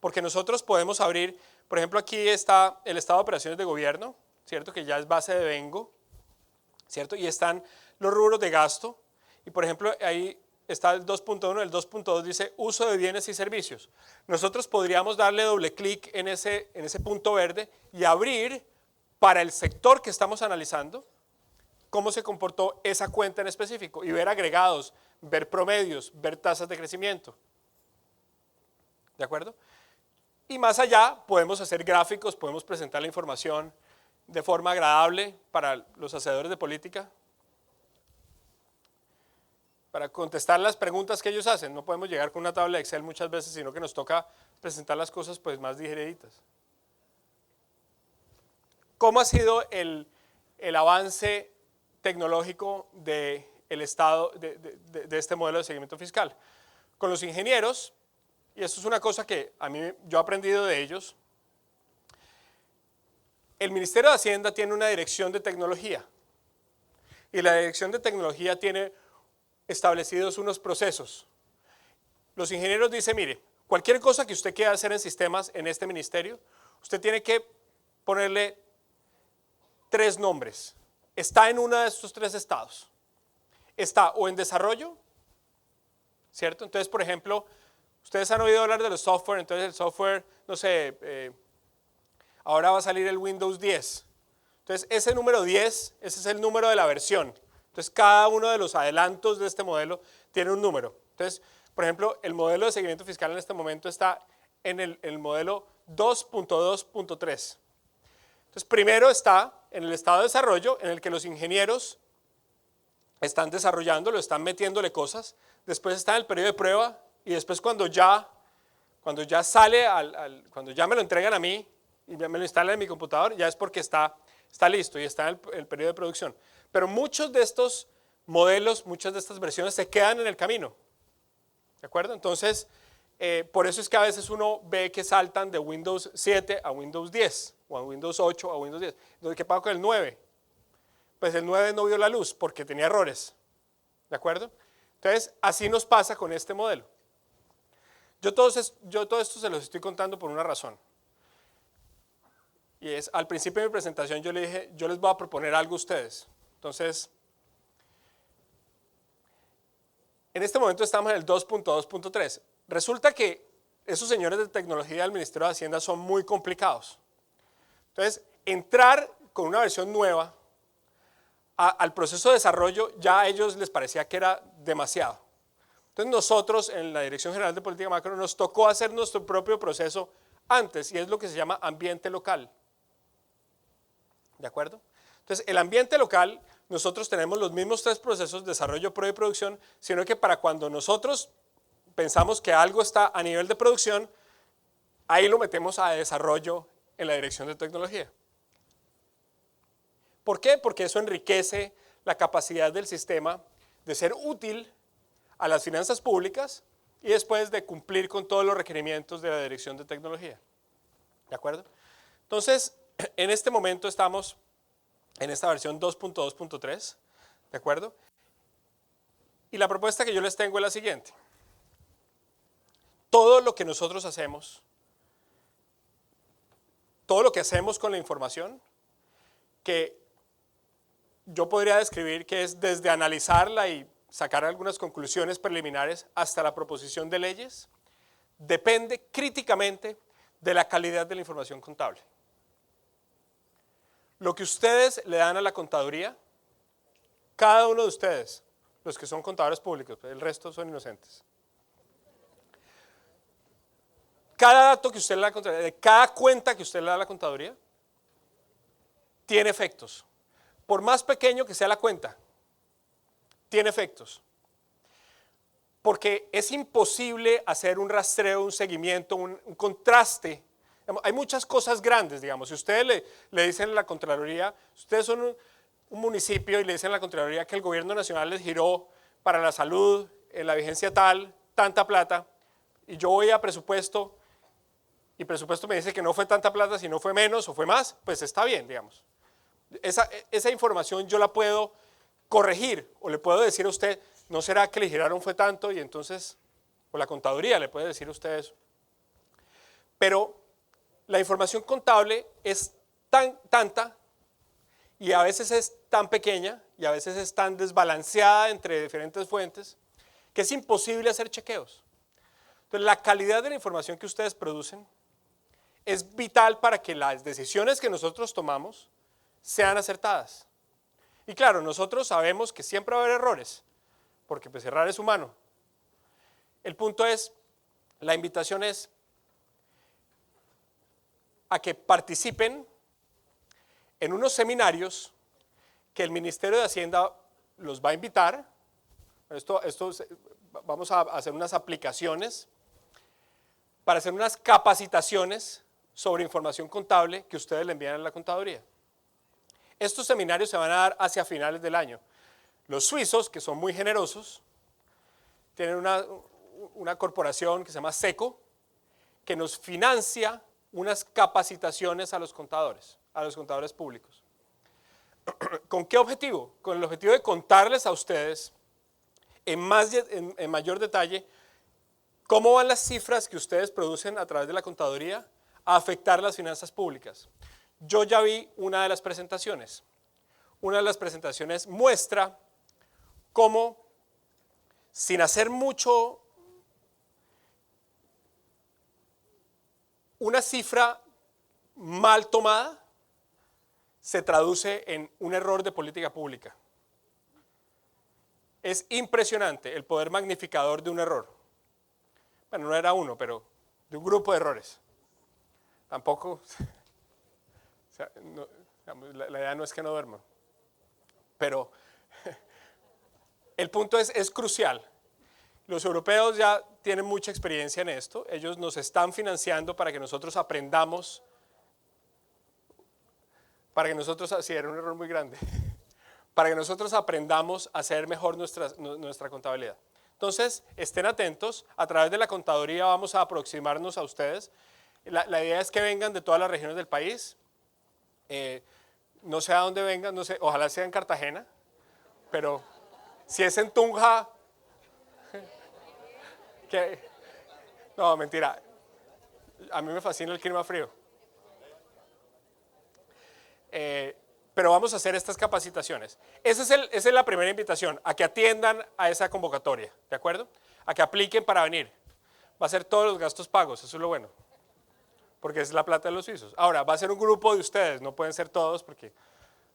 porque nosotros podemos abrir, por ejemplo, aquí está el estado de operaciones de gobierno, ¿cierto? Que ya es base de Vengo, ¿cierto? Y están los rubros de gasto, y por ejemplo, ahí está el 2.1, el 2.2 dice uso de bienes y servicios. Nosotros podríamos darle doble clic en ese punto verde y abrir para el sector que estamos analizando cómo se comportó esa cuenta en específico y ver agregados, ver promedios, ver tasas de crecimiento. ¿De acuerdo? Y más allá podemos hacer gráficos, podemos presentar la información de forma agradable para los hacedores de política, para contestar las preguntas que ellos hacen. No podemos llegar con una tabla de Excel muchas veces, sino que nos toca presentar las cosas pues más digeriditas. ¿cómo ha sido el avance tecnológico del Estado de este modelo de seguimiento fiscal? Con los ingenieros, y esto es una cosa que yo he aprendido de ellos, el Ministerio de Hacienda tiene una dirección de tecnología, y la dirección de tecnología tiene establecidos unos procesos. Los ingenieros dicen, mire, cualquier cosa que usted quiera hacer en sistemas en este ministerio, usted tiene que ponerle 3 nombres. Está en uno de estos 3 estados. Está o en desarrollo, ¿cierto? Entonces, por ejemplo, ustedes han oído hablar de los software, entonces el software, no sé, ahora va a salir el Windows 10. Entonces, ese número 10, ese es el número de la versión. Entonces, cada uno de los adelantos de este modelo tiene un número. Entonces, por ejemplo, el modelo de seguimiento fiscal en este momento está en el modelo 2.2.3. Entonces, primero está en el estado de desarrollo, en el que los ingenieros están desarrollando, lo están metiéndole cosas. Después está en el periodo de prueba y después cuando ya sale, cuando ya me lo entregan a mí y me lo instalan en mi computador, ya es porque está listo y está en el periodo de producción. Pero muchos de estos modelos, muchas de estas versiones se quedan en el camino. ¿De acuerdo? Entonces, por eso es que a veces uno ve que saltan de Windows 7 a Windows 10 o a Windows 8 a Windows 10. Entonces, ¿qué pasa con el 9? Pues el 9 no vio la luz porque tenía errores. ¿De acuerdo? Entonces, así nos pasa con este modelo. Yo todo esto se los estoy contando por una razón. Y es, al principio de mi presentación yo le dije, yo les voy a proponer algo a ustedes. Entonces, en este momento estamos en el 2.2.3. Resulta que esos señores de tecnología del Ministerio de Hacienda son muy complicados. Entonces, entrar con una versión nueva al proceso de desarrollo ya a ellos les parecía que era demasiado. Entonces nosotros en la Dirección General de Política Macro nos tocó hacer nuestro propio proceso antes y es lo que se llama ambiente local. ¿De acuerdo? Entonces el ambiente local, nosotros tenemos los mismos 3 procesos, desarrollo, prueba y producción, sino que para cuando nosotros pensamos que algo está a nivel de producción, ahí lo metemos a desarrollo en la Dirección de Tecnología. ¿Por qué? Porque eso enriquece la capacidad del sistema de ser útil a las finanzas públicas y después de cumplir con todos los requerimientos de la Dirección de Tecnología. ¿De acuerdo? Entonces, en este momento estamos en esta versión 2.2.3, ¿de acuerdo? Y la propuesta que yo les tengo es la siguiente. Todo lo que nosotros hacemos, todo lo que hacemos con la información, que yo podría describir que es desde analizarla y sacar algunas conclusiones preliminares hasta la proposición de leyes, depende críticamente de la calidad de la información contable. Lo que ustedes le dan a la contaduría, cada uno de ustedes, los que son contadores públicos, el resto son inocentes. Cada dato que usted le da a la contaduría, de cada cuenta que usted le da a la contaduría, tiene efectos. Por más pequeño que sea la cuenta, tiene efectos. Porque es imposible hacer un rastreo, un seguimiento, un contraste. Hay muchas cosas grandes, digamos. Si ustedes le dicen a la Contraloría, ustedes son un municipio y le dicen a la Contraloría que el gobierno nacional les giró para la salud, en la vigencia tal, tanta plata, y yo voy a presupuesto, y presupuesto me dice que no fue tanta plata, sino fue menos o fue más, pues está bien, digamos. Esa información yo la puedo corregir o le puedo decir a usted, ¿no será que le giraron fue tanto? Y entonces, o la contaduría le puede decir a usted eso. Pero la información contable es tanta y a veces es tan pequeña y a veces es tan desbalanceada entre diferentes fuentes que es imposible hacer chequeos. Entonces, la calidad de la información que ustedes producen es vital para que las decisiones que nosotros tomamos sean acertadas. Y claro, nosotros sabemos que siempre va a haber errores, porque pues errar es humano. El punto es, la invitación es a que participen en unos seminarios que el Ministerio de Hacienda los va a invitar. Vamos a hacer unas aplicaciones para hacer unas capacitaciones sobre información contable que ustedes le envían a la contaduría. Estos seminarios se van a dar hacia finales del año. Los suizos, que son muy generosos, tienen una corporación que se llama SECO, que nos financia unas capacitaciones a los contadores públicos. ¿Con qué objetivo? Con el objetivo de contarles a ustedes en mayor detalle cómo van las cifras que ustedes producen a través de la contaduría a afectar las finanzas públicas. Yo ya vi una de las presentaciones. Una de las presentaciones muestra cómo, sin hacer mucho, una cifra mal tomada se traduce en un error de política pública. Es impresionante el poder magnificador de un error. Bueno, no era uno, pero de un grupo de errores. Tampoco, o sea, no, la idea no es que no duerman, pero el punto es crucial. Los europeos ya tienen mucha experiencia en esto, ellos nos están financiando para que nosotros aprendamos, sí, era un error muy grande, para que nosotros aprendamos a hacer mejor nuestra contabilidad. Entonces, estén atentos, a través de la contaduría vamos a aproximarnos a ustedes. La idea es que vengan de todas las regiones del país, no sé a dónde vengan, no sé, ojalá sea en Cartagena, pero si es en Tunja, no, mentira, a mí me fascina el clima frío. Pero vamos a hacer estas capacitaciones. Esa es la primera invitación, a que atiendan a esa convocatoria, ¿de acuerdo? A que apliquen para venir. Va a ser todos los gastos pagos, eso es lo bueno, porque es la plata de los suizos. Ahora, va a ser un grupo de ustedes, no pueden ser todos, porque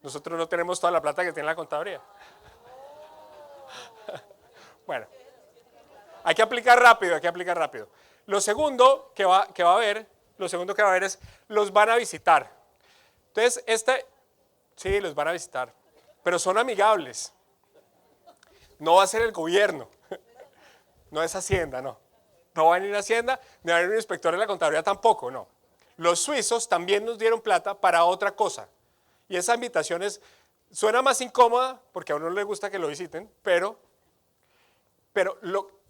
nosotros no tenemos toda la plata que tiene la contaduría. Bueno, hay que aplicar rápido. Lo segundo que va a haber es, los van a visitar. Entonces, sí, los van a visitar, pero son amigables. No va a ser el gobierno, no es Hacienda, no. No va a venir Hacienda, ni va a venir un inspector de la contabilidad tampoco, no. Los suizos también nos dieron plata para otra cosa. Y esa invitación suena más incómoda, porque a uno no le gusta que lo visiten, pero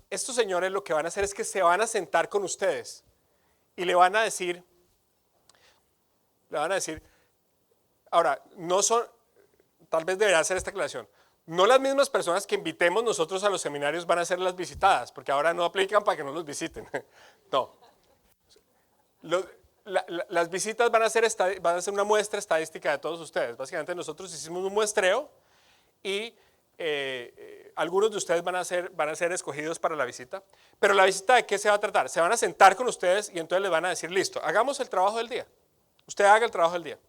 estos señores lo que van a hacer es que se van a sentar con ustedes y le van a decir, ahora, no son, tal vez debería hacer esta aclaración, no las mismas personas que invitemos nosotros a los seminarios van a ser las visitadas, porque ahora no aplican para que no los visiten. No. Las visitas van a ser una muestra estadística de todos ustedes. Básicamente nosotros hicimos un muestreo y algunos de ustedes van a ser escogidos para la visita. Pero la visita, ¿de qué se va a tratar? Se van a sentar con ustedes y entonces les van a decir, listo, hagamos el trabajo del día. Usted haga el trabajo del día.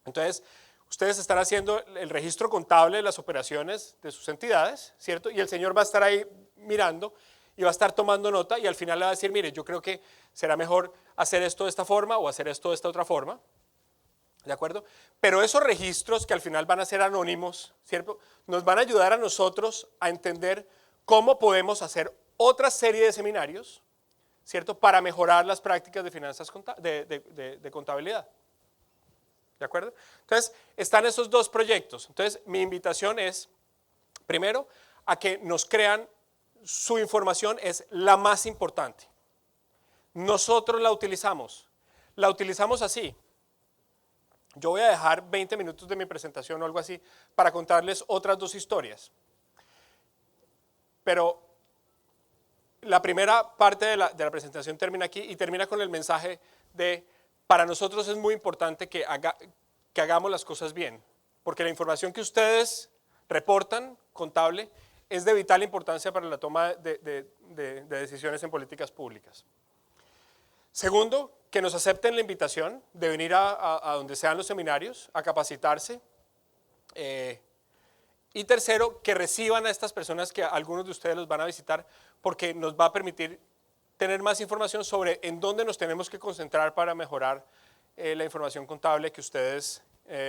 Entonces, ustedes están haciendo el registro contable de las operaciones de sus entidades, ¿cierto? Y el señor va a estar ahí mirando y va a estar tomando nota y al final le va a decir, mire, yo creo que será mejor hacer esto de esta forma o hacer esto de esta otra forma, ¿de acuerdo? Pero esos registros que al final van a ser anónimos, ¿cierto? Nos van a ayudar a nosotros a entender cómo podemos hacer otra serie de seminarios, ¿cierto? Para mejorar las prácticas de finanzas de contabilidad. ¿De acuerdo? Entonces, están esos dos proyectos. Entonces, mi invitación es, primero, a que nos crean, su información es la más importante. Nosotros la utilizamos así. Yo voy a dejar 20 minutos de mi presentación o algo así para contarles otras dos historias. Pero la primera parte de la presentación termina aquí y termina con el mensaje de, para nosotros es muy importante que hagamos las cosas bien, porque la información que ustedes reportan, contable, es de vital importancia para la toma de decisiones en políticas públicas. Segundo, que nos acepten la invitación de venir a donde sean los seminarios, a capacitarse. Y tercero, que reciban a estas personas que algunos de ustedes los van a visitar, porque nos va a permitir tener más información sobre en dónde nos tenemos que concentrar para mejorar la información contable que ustedes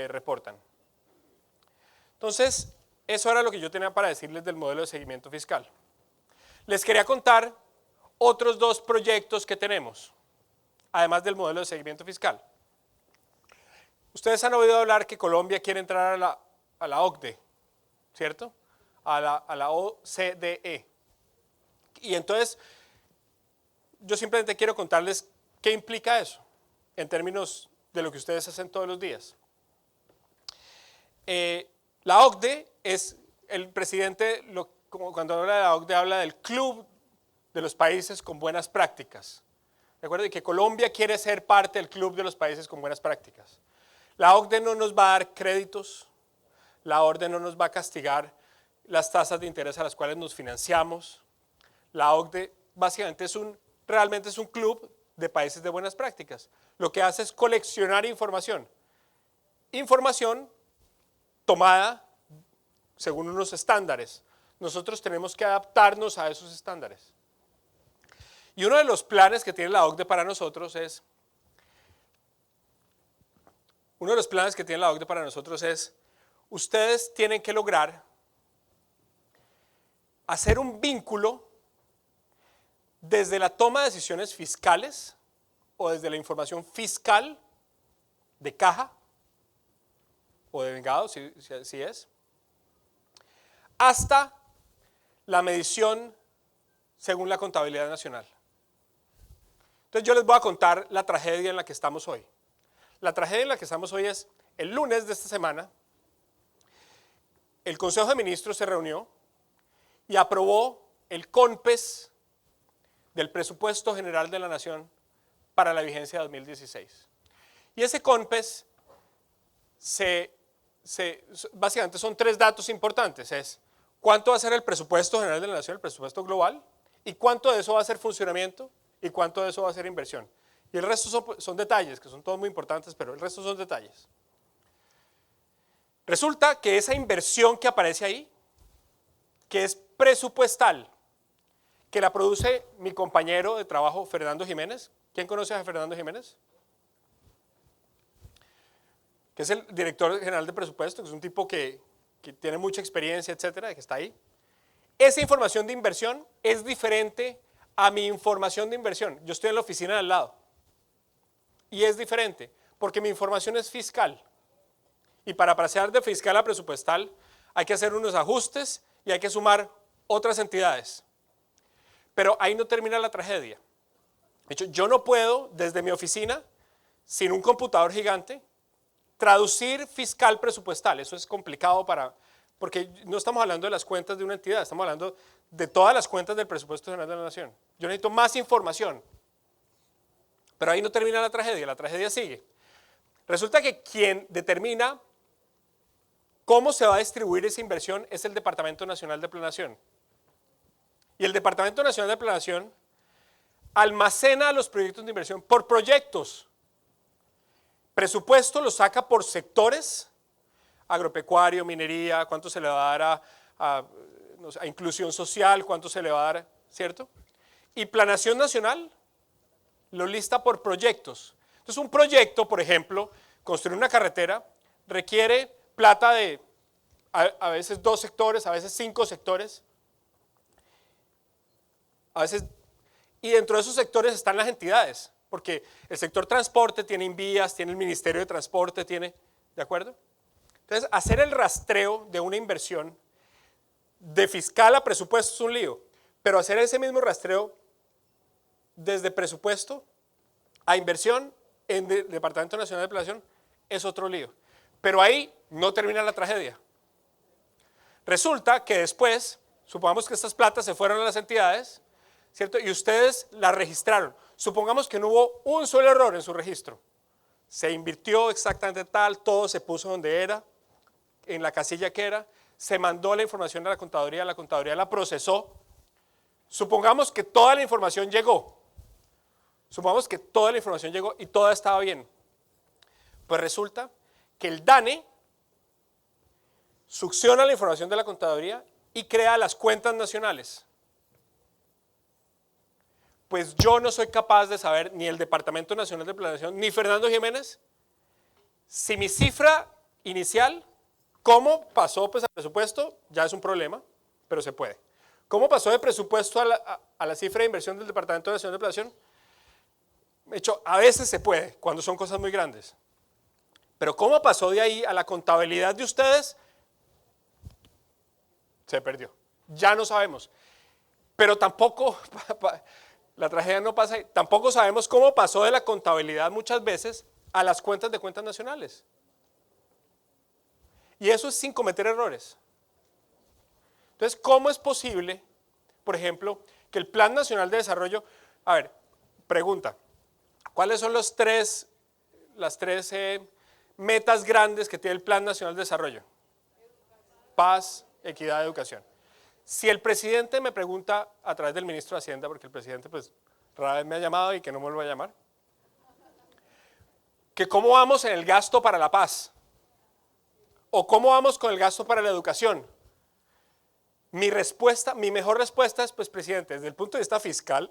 reportan. Entonces, eso era lo que yo tenía para decirles del modelo de seguimiento fiscal. Les quería contar otros dos proyectos que tenemos, además del modelo de seguimiento fiscal. Ustedes han oído hablar que Colombia quiere entrar a la OCDE, ¿cierto? A la OCDE. Y entonces, yo simplemente quiero contarles qué implica eso, en términos de lo que ustedes hacen todos los días. La OCDE es, el presidente, como cuando habla de la OCDE, habla del club de los países con buenas prácticas. ¿De acuerdo? Y que Colombia quiere ser parte del club de los países con buenas prácticas. La OCDE no nos va a dar créditos, la OCDE no nos va a castigar las tasas de interés a las cuales nos financiamos. La OCDE básicamente realmente es un club de países de buenas prácticas. Lo que hace es coleccionar información. Información tomada según unos estándares. Nosotros tenemos que adaptarnos a esos estándares. Y uno de los planes que tiene la OCDE para nosotros es, ustedes tienen que lograr hacer un vínculo desde la toma de decisiones fiscales o desde la información fiscal de caja o de vengado, si es, hasta la medición según la contabilidad nacional. Entonces yo les voy a contar la tragedia en la que estamos hoy. La tragedia en la que estamos hoy es, el lunes de esta semana, el Consejo de Ministros se reunió y aprobó el CONPES del Presupuesto General de la Nación para la vigencia de 2016. Y ese CONPES básicamente son tres datos importantes. Es cuánto va a ser el presupuesto general de la Nación, el presupuesto global, y cuánto de eso va a ser funcionamiento y cuánto de eso va a ser inversión. Y el resto son detalles, que son todos muy importantes, pero el resto son detalles. Resulta que esa inversión que aparece ahí, que es presupuestal, que la produce mi compañero de trabajo Fernando Jiménez. ¿Quién conoce a Fernando Jiménez? Que es el director general de presupuesto, que es un tipo que tiene mucha experiencia, etcétera, que está ahí. Esa información de inversión es diferente a mi información de inversión. Yo estoy en la oficina de al lado. Y es diferente, porque mi información es fiscal. Y para pasar de fiscal a presupuestal hay que hacer unos ajustes y hay que sumar otras entidades. Pero ahí no termina la tragedia. De hecho, yo no puedo, desde mi oficina, sin un computador gigante, traducir fiscal presupuestal. Eso es complicado porque no estamos hablando de las cuentas de una entidad, estamos hablando de todas las cuentas del presupuesto general de la Nación. Yo necesito más información. Pero ahí no termina la tragedia sigue. Resulta que quien determina cómo se va a distribuir esa inversión es el Departamento Nacional de Planeación. Y el Departamento Nacional de Planeación almacena los proyectos de inversión por proyectos. Presupuesto lo saca por sectores, agropecuario, minería, cuánto se le va a dar a inclusión social, cuánto se le va a dar, ¿cierto? Y Planeación Nacional lo lista por proyectos. Entonces un proyecto, por ejemplo, construir una carretera, requiere plata de a veces 2 sectores, a veces 5 sectores, y dentro de esos sectores están las entidades, porque el sector transporte tiene Invías, tiene el Ministerio de Transporte, ¿de acuerdo? Entonces, hacer el rastreo de una inversión de fiscal a presupuesto es un lío, pero hacer ese mismo rastreo desde presupuesto a inversión en el Departamento Nacional de Planeación es otro lío. Pero ahí no termina la tragedia. Resulta que después, supongamos que estas platas se fueron a las entidades, ¿cierto? Y ustedes las registraron. Supongamos que no hubo un solo error en su registro. Se invirtió exactamente tal, todo se puso donde era, en la casilla que era, se mandó la información a la contaduría la procesó. Supongamos que toda la información llegó. Supongamos que toda la información llegó y toda estaba bien. Pues resulta que el DANE succiona la información de la contaduría y crea las cuentas nacionales. Pues yo no soy capaz de saber, ni el Departamento Nacional de Planeación, ni Fernando Jiménez, si mi cifra inicial, cómo pasó pues, al presupuesto, ya es un problema, pero se puede. ¿Cómo pasó de presupuesto a la cifra de inversión del Departamento Nacional de Planeación? De hecho, a veces se puede, cuando son cosas muy grandes. Pero ¿cómo pasó de ahí a la contabilidad de ustedes? Se perdió. Ya no sabemos. Pero tampoco, la tragedia no pasa ahí, tampoco sabemos cómo pasó de la contabilidad muchas veces a las cuentas de cuentas nacionales. Y eso es sin cometer errores. Entonces, ¿cómo es posible, por ejemplo, que el Plan Nacional de Desarrollo, a ver, pregunta, ¿cuáles son las tres metas grandes que tiene el Plan Nacional de Desarrollo? Paz, equidad, educación. Si el presidente me pregunta a través del ministro de Hacienda, porque el presidente pues rara vez me ha llamado y que no me vuelva a llamar, que cómo vamos en el gasto para la paz, o cómo vamos con el gasto para la educación, mi mejor respuesta es, pues presidente, desde el punto de vista fiscal,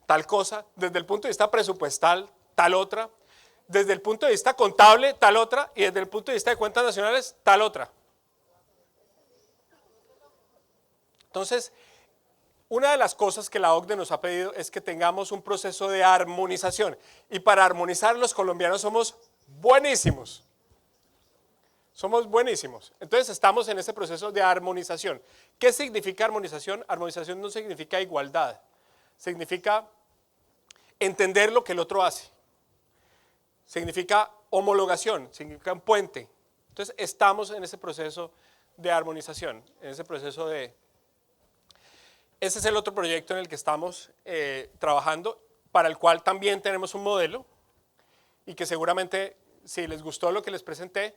tal cosa, desde el punto de vista presupuestal, tal otra, desde el punto de vista contable, tal otra, y desde el punto de vista de cuentas nacionales, tal otra. Entonces, una de las cosas que la OCDE nos ha pedido es que tengamos un proceso de armonización, y para armonizar los colombianos somos buenísimos. Somos buenísimos. Entonces estamos en ese proceso de armonización. ¿Qué significa armonización? Armonización no significa igualdad, significa entender lo que el otro hace. Significa homologación, significa un puente. Entonces estamos en ese proceso de armonización, en ese proceso de... Ese es el otro proyecto en el que estamos trabajando, para el cual también tenemos un modelo y que seguramente, si les gustó lo que les presenté,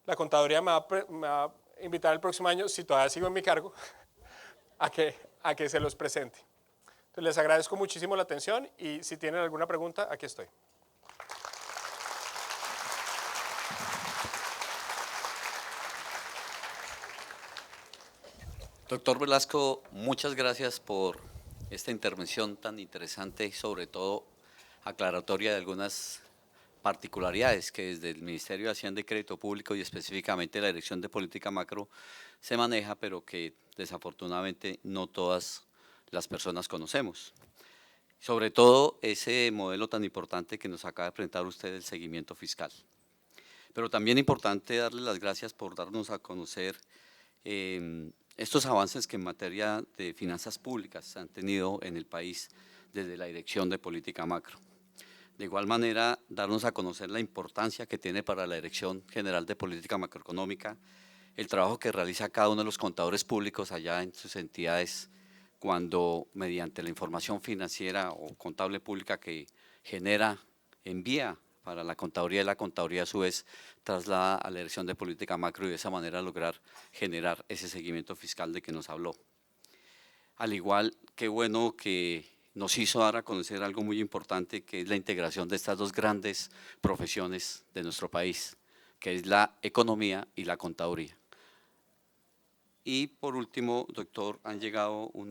la contaduría me va a invitar el próximo año, si todavía sigo en mi cargo, a que se los presente. Entonces les agradezco muchísimo la atención y si tienen alguna pregunta, aquí estoy. Doctor Velasco, muchas gracias por esta intervención tan interesante y sobre todo aclaratoria de algunas particularidades que desde el Ministerio de Hacienda y Crédito Público y específicamente la Dirección de Política Macro se maneja, pero que desafortunadamente no todas las personas conocemos. Sobre todo ese modelo tan importante que nos acaba de presentar usted, el seguimiento fiscal. Pero también importante darle las gracias por darnos a conocer estos avances que en materia de finanzas públicas se han tenido en el país desde la Dirección de Política Macro. De igual manera, darnos a conocer la importancia que tiene para la Dirección General de Política Macroeconómica el trabajo que realiza cada uno de los contadores públicos allá en sus entidades cuando mediante la información financiera o contable pública que envía para la contaduría y la contaduría a su vez traslada a la Dirección de Política Macro y de esa manera lograr generar ese seguimiento fiscal de que nos habló. Al igual, qué bueno que nos hizo dar a conocer algo muy importante, que es la integración de estas dos grandes profesiones de nuestro país, que es la economía y la contaduría. Y por último, doctor, han llegado un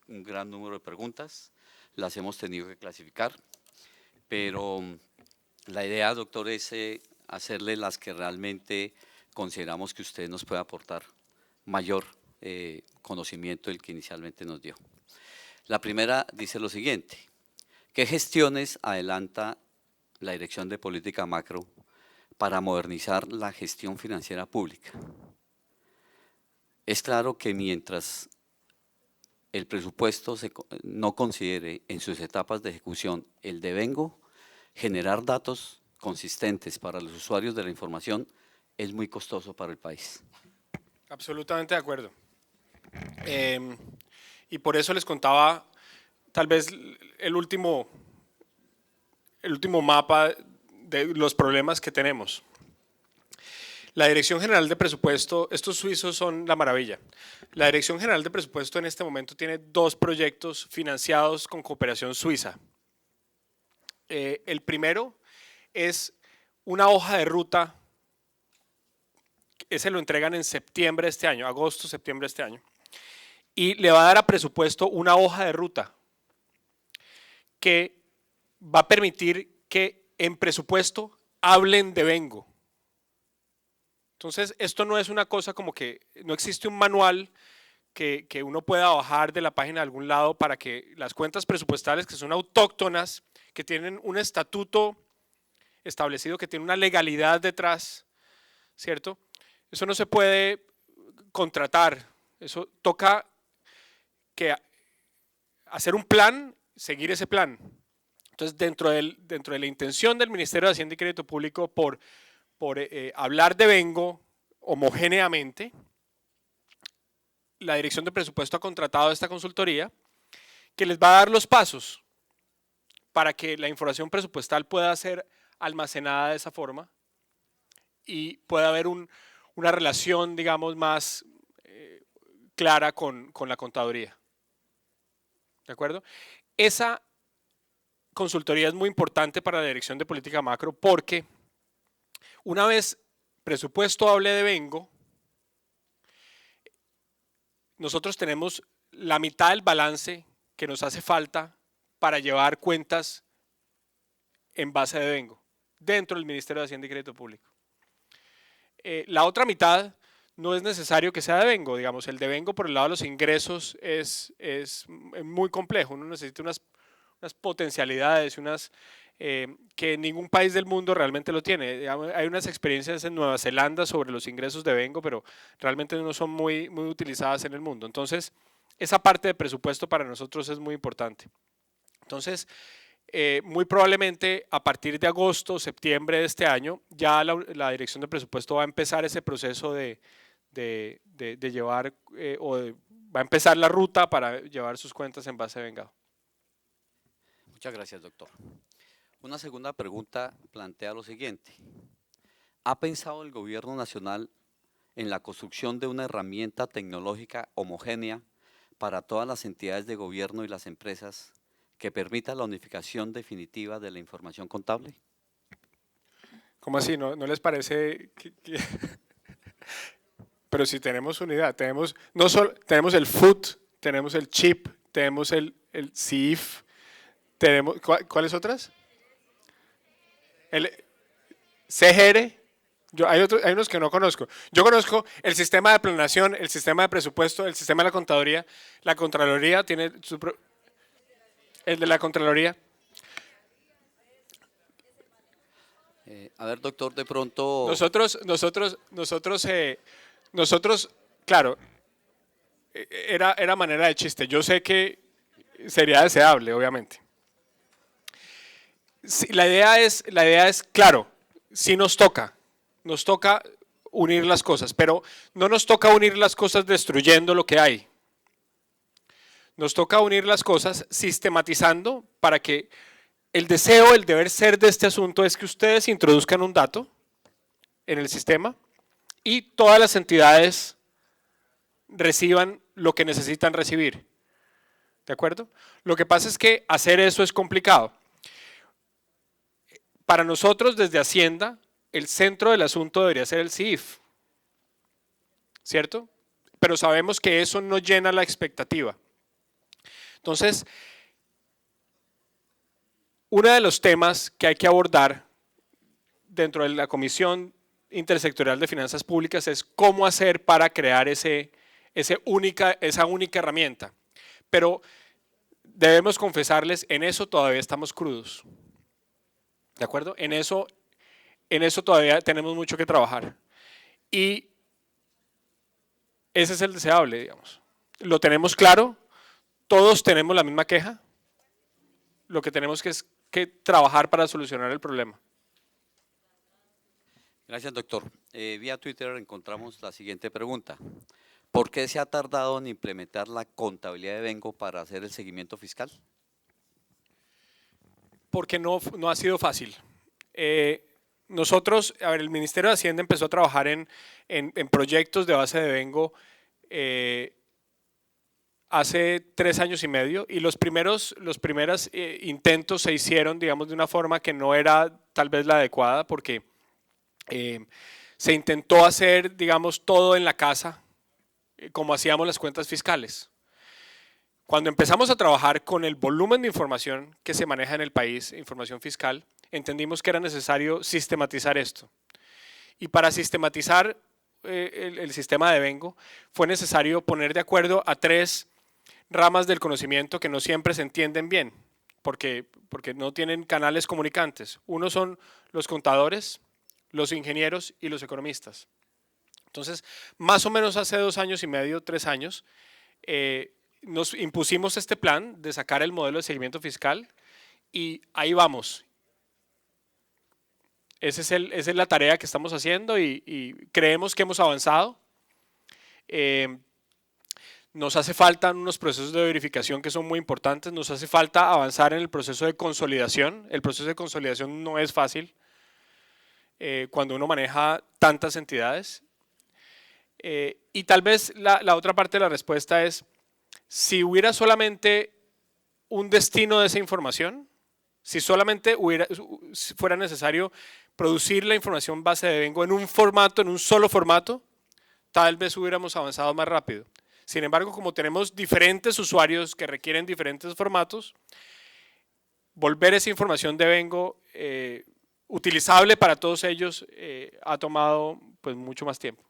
gran número de preguntas, las hemos tenido que clasificar, pero la idea, doctor, es hacerle las que realmente consideramos que usted nos puede aportar mayor conocimiento del que inicialmente nos dio. La primera dice lo siguiente: ¿qué gestiones adelanta la Dirección de Política Macro para modernizar la gestión financiera pública? Es claro que mientras el presupuesto no considere en sus etapas de ejecución el devengo, generar datos consistentes para los usuarios de la información es muy costoso para el país. Absolutamente de acuerdo. Y por eso les contaba tal vez el último mapa de los problemas que tenemos. La Dirección General de Presupuesto, estos suizos son la maravilla. La Dirección General de Presupuesto en este momento tiene 2 proyectos financiados con cooperación suiza. El primero es una hoja de ruta, ese lo entregan en septiembre de este año, agosto, septiembre de este año, y le va a dar a presupuesto una hoja de ruta que va a permitir que en presupuesto hablen de devengo. Entonces, esto no es una cosa como que no existe un manual que uno pueda bajar de la página de algún lado para que las cuentas presupuestales que son autóctonas, que tienen un estatuto establecido, que tiene una legalidad detrás, ¿cierto? Eso no se puede contratar, eso toca que hacer un plan, seguir ese plan. Entonces, dentro de la intención del Ministerio de Hacienda y Crédito Público por hablar de Vengo homogéneamente, la Dirección de Presupuesto ha contratado a esta consultoría que les va a dar los pasos para que la información presupuestal pueda ser almacenada de esa forma y pueda haber una relación, digamos, más clara con la contaduría. ¿De acuerdo? Esa consultoría es muy importante para la Dirección de Política Macro porque una vez presupuesto hable de Vengo, nosotros tenemos la mitad del balance que nos hace falta para llevar cuentas en base de Vengo dentro del Ministerio de Hacienda y Crédito Público. La otra mitad no es necesario que sea de Vengo, digamos, el de Vengo por el lado de los ingresos es muy complejo, uno necesita unas potencialidades, que ningún país del mundo realmente lo tiene. Hay unas experiencias en Nueva Zelanda sobre los ingresos de Vengo, pero realmente no son muy utilizadas en el mundo. Entonces, esa parte de presupuesto para nosotros es muy importante. Entonces, muy probablemente a partir de agosto o septiembre de este año, ya la Dirección de Presupuesto va a empezar ese proceso de llevar, va a empezar la ruta para llevar sus cuentas en base de vengado. Muchas gracias, doctor. Una segunda pregunta plantea lo siguiente. ¿Ha pensado el Gobierno Nacional en la construcción de una herramienta tecnológica homogénea para todas las entidades de gobierno y las empresas que permita la unificación definitiva de la información contable? ¿Cómo así? ¿No les parece que... Pero si tenemos unidad, tenemos el FUT, tenemos el CHIP, tenemos el CIF, tenemos, ¿cuáles otras? El CGR, hay unos que no conozco. Yo conozco el sistema de planeación, el sistema de presupuesto, el sistema de la Contraloría tiene el de la Contraloría. A ver, doctor, de pronto… Nosotros, claro, era manera de chiste. Yo sé que sería deseable, obviamente. Sí, la idea es, claro, sí nos toca unir las cosas, pero no nos toca unir las cosas destruyendo lo que hay. Nos toca unir las cosas sistematizando para que el deseo, el deber ser de este asunto es que ustedes introduzcan un dato en el sistema y todas las entidades reciban lo que necesitan recibir. ¿De acuerdo? Lo que pasa es que hacer eso es complicado. Para nosotros, desde Hacienda, el centro del asunto debería ser el CIF, ¿cierto? Pero sabemos que eso no llena la expectativa. Entonces, uno de los temas que hay que abordar dentro de la Comisión Intersectorial de Finanzas Públicas es cómo hacer para crear esa única herramienta. Pero debemos confesarles, en eso todavía estamos crudos. ¿De acuerdo? En eso todavía tenemos mucho que trabajar. Y ese es el deseable, digamos. Lo tenemos claro, todos tenemos la misma queja. Lo que tenemos es que trabajar para solucionar el problema. Gracias, doctor. Vía Twitter encontramos la siguiente pregunta. ¿Por qué se ha tardado en implementar la contabilidad de Vengo para hacer el seguimiento fiscal? Porque no ha sido fácil. Nosotros, el Ministerio de Hacienda empezó a trabajar en proyectos de base de Vengo hace 3 años y medio y los primeros intentos se hicieron, digamos, de una forma que no era tal vez la adecuada porque se intentó hacer, digamos, todo en la casa como hacíamos las cuentas fiscales. Cuando empezamos a trabajar con el volumen de información que se maneja en el país, información fiscal, entendimos que era necesario sistematizar esto. Y para sistematizar el sistema de Vengo fue necesario poner de acuerdo a 3 ramas del conocimiento que no siempre se entienden bien, porque no tienen canales comunicantes. Uno son los contadores, los ingenieros y los economistas. Entonces, más o menos hace 2 años y medio, 3 años, nos impusimos este plan de sacar el modelo de seguimiento fiscal y ahí vamos. Esa es la tarea que estamos haciendo y creemos que hemos avanzado. Nos hace falta unos procesos de verificación que son muy importantes, nos hace falta avanzar en el proceso de consolidación. El proceso de consolidación no es fácil cuando uno maneja tantas entidades. Y tal vez la otra parte de la respuesta es, si hubiera solamente un destino de esa información, si solamente fuera necesario producir la información base de Vengo en un formato, en un solo formato, tal vez hubiéramos avanzado más rápido. Sin embargo, como tenemos diferentes usuarios que requieren diferentes formatos, volver esa información de Vengo utilizable para todos ellos ha tomado pues mucho más tiempo.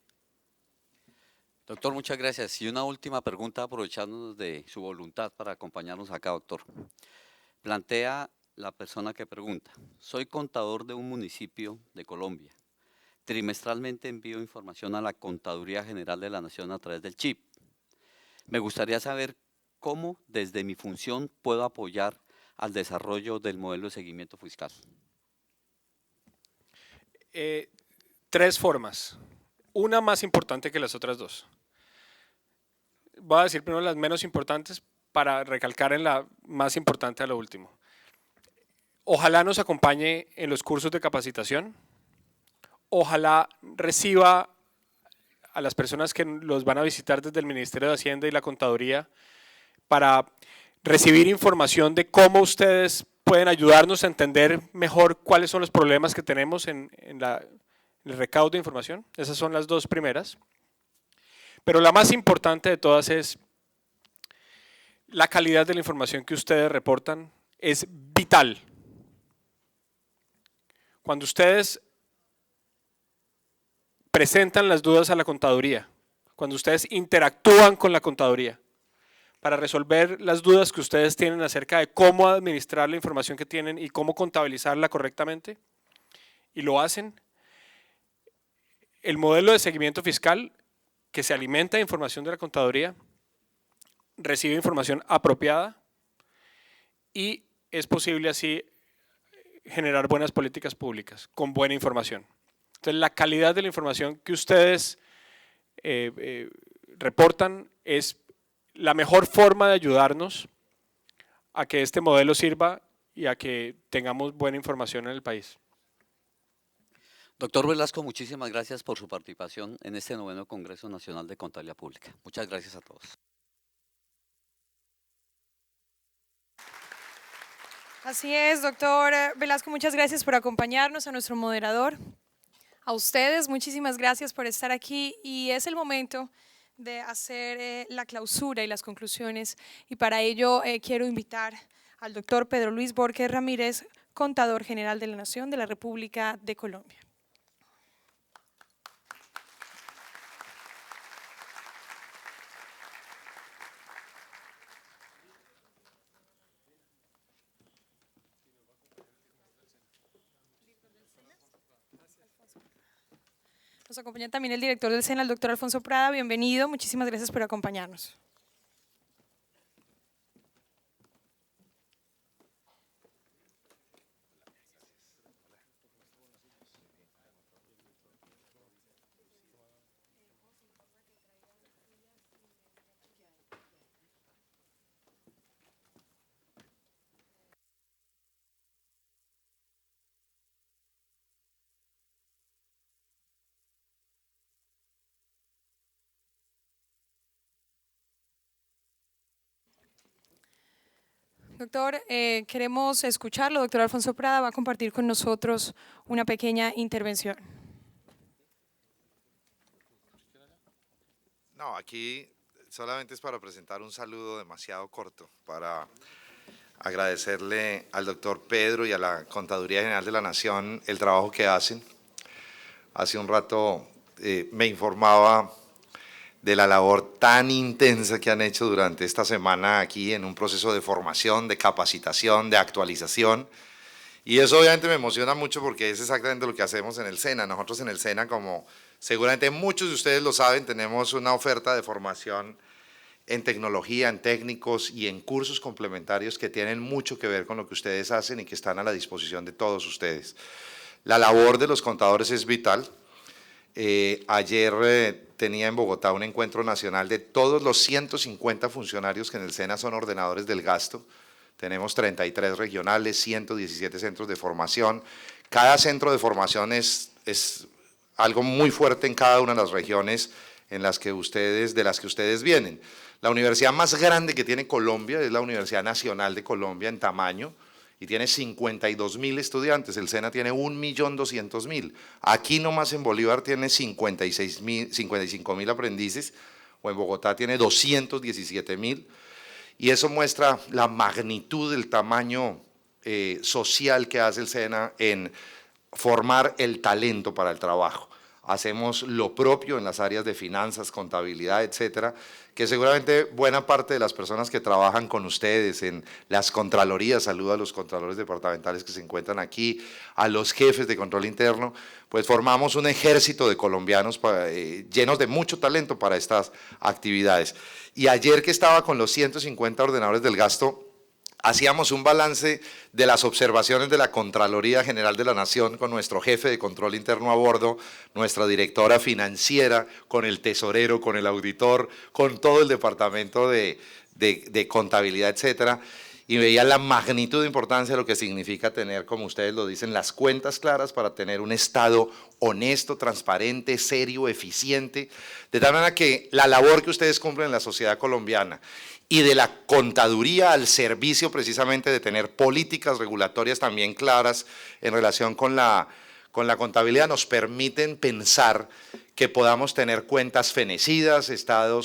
Doctor, muchas gracias. Y una última pregunta, aprovechándonos de su voluntad para acompañarnos acá, doctor. Plantea la persona que pregunta: soy contador de un municipio de Colombia. Trimestralmente envío información a la Contaduría General de la Nación a través del CHIP. Me gustaría saber cómo, desde mi función, puedo apoyar al desarrollo del modelo de seguimiento fiscal. 3 formas, una más importante que las otras 2. Voy a decir primero las menos importantes para recalcar en la más importante a lo último. Ojalá nos acompañe en los cursos de capacitación, ojalá reciba a las personas que los van a visitar desde el Ministerio de Hacienda y la Contaduría para recibir información de cómo ustedes pueden ayudarnos a entender mejor cuáles son los problemas que tenemos en el recaudo de información. Esas son las 2 primeras. Pero la más importante de todas es la calidad de la información que ustedes reportan es vital. Cuando ustedes presentan las dudas a la contaduría, cuando ustedes interactúan con la contaduría para resolver las dudas que ustedes tienen acerca de cómo administrar la información que tienen y cómo contabilizarla correctamente, y lo hacen, el modelo de seguimiento fiscal que se alimenta de información de la contaduría recibe información apropiada y es posible así generar buenas políticas públicas con buena información. Entonces, la calidad de la información que ustedes reportan es la mejor forma de ayudarnos a que este modelo sirva y a que tengamos buena información en el país. Doctor Velasco, muchísimas gracias por su participación en este 9º Congreso Nacional de Contabilidad Pública. Muchas gracias a todos. Así es, doctor Velasco, muchas gracias por acompañarnos, a nuestro moderador. A ustedes, muchísimas gracias por estar aquí y es el momento de hacer la clausura y las conclusiones y para ello quiero invitar al doctor Pedro Luis Borges Ramírez, Contador General de la Nación de la República de Colombia. Nos acompaña también el director del SENA, el doctor Alfonso Prada. Bienvenido, muchísimas gracias por acompañarnos. Doctor, queremos escucharlo. Doctor Alfonso Prada va a compartir con nosotros una pequeña intervención. No, aquí solamente es para presentar un saludo demasiado corto, para agradecerle al doctor Pedro y a la Contaduría General de la Nación el trabajo que hacen. Hace un rato me informaba de la labor tan intensa que han hecho durante esta semana aquí en un proceso de formación, de capacitación, de actualización, Y eso obviamente me emociona mucho porque es exactamente lo que hacemos en el SENA. Nosotros en el SENA, como seguramente muchos de ustedes lo saben, tenemos una oferta de formación en tecnología, en técnicos y en cursos complementarios que tienen mucho que ver con lo que ustedes hacen y que están a la disposición de todos ustedes. La labor de los contadores es vital. Ayer tenía en Bogotá un encuentro nacional de todos los 150 funcionarios que en el SENA son ordenadores del gasto. Tenemos 33 regionales, 117 centros de formación. Cada centro de formación es algo muy fuerte en cada una de las regiones de las que ustedes vienen. La universidad más grande que tiene Colombia es la Universidad Nacional de Colombia en tamaño y tiene 52.000 estudiantes. El SENA tiene 1.200.000. Aquí nomás en Bolívar tiene 55.000 aprendices, o en Bogotá tiene 217.000. Y eso muestra la magnitud del tamaño social que hace el SENA en formar el talento para el trabajo. Hacemos lo propio en las áreas de finanzas, contabilidad, etcétera, que seguramente buena parte de las personas que trabajan con ustedes en las contralorías, saludo a los contralores departamentales que se encuentran aquí, a los jefes de control interno, pues formamos un ejército de colombianos llenos de mucho talento para estas actividades. Y ayer que estaba con los 150 ordenadores del gasto, hacíamos un balance de las observaciones de la Contraloría General de la Nación con nuestro jefe de control interno a bordo, nuestra directora financiera, con el tesorero, con el auditor, con todo el departamento de contabilidad, etcétera, y veía la magnitud de importancia de lo que significa tener, como ustedes lo dicen, las cuentas claras para tener un Estado honesto, transparente, serio, eficiente, de tal manera que la labor que ustedes cumplen en la sociedad colombiana y de la contaduría al servicio precisamente de tener políticas regulatorias también claras en relación con la contabilidad nos permiten pensar que podamos tener cuentas fenecidas,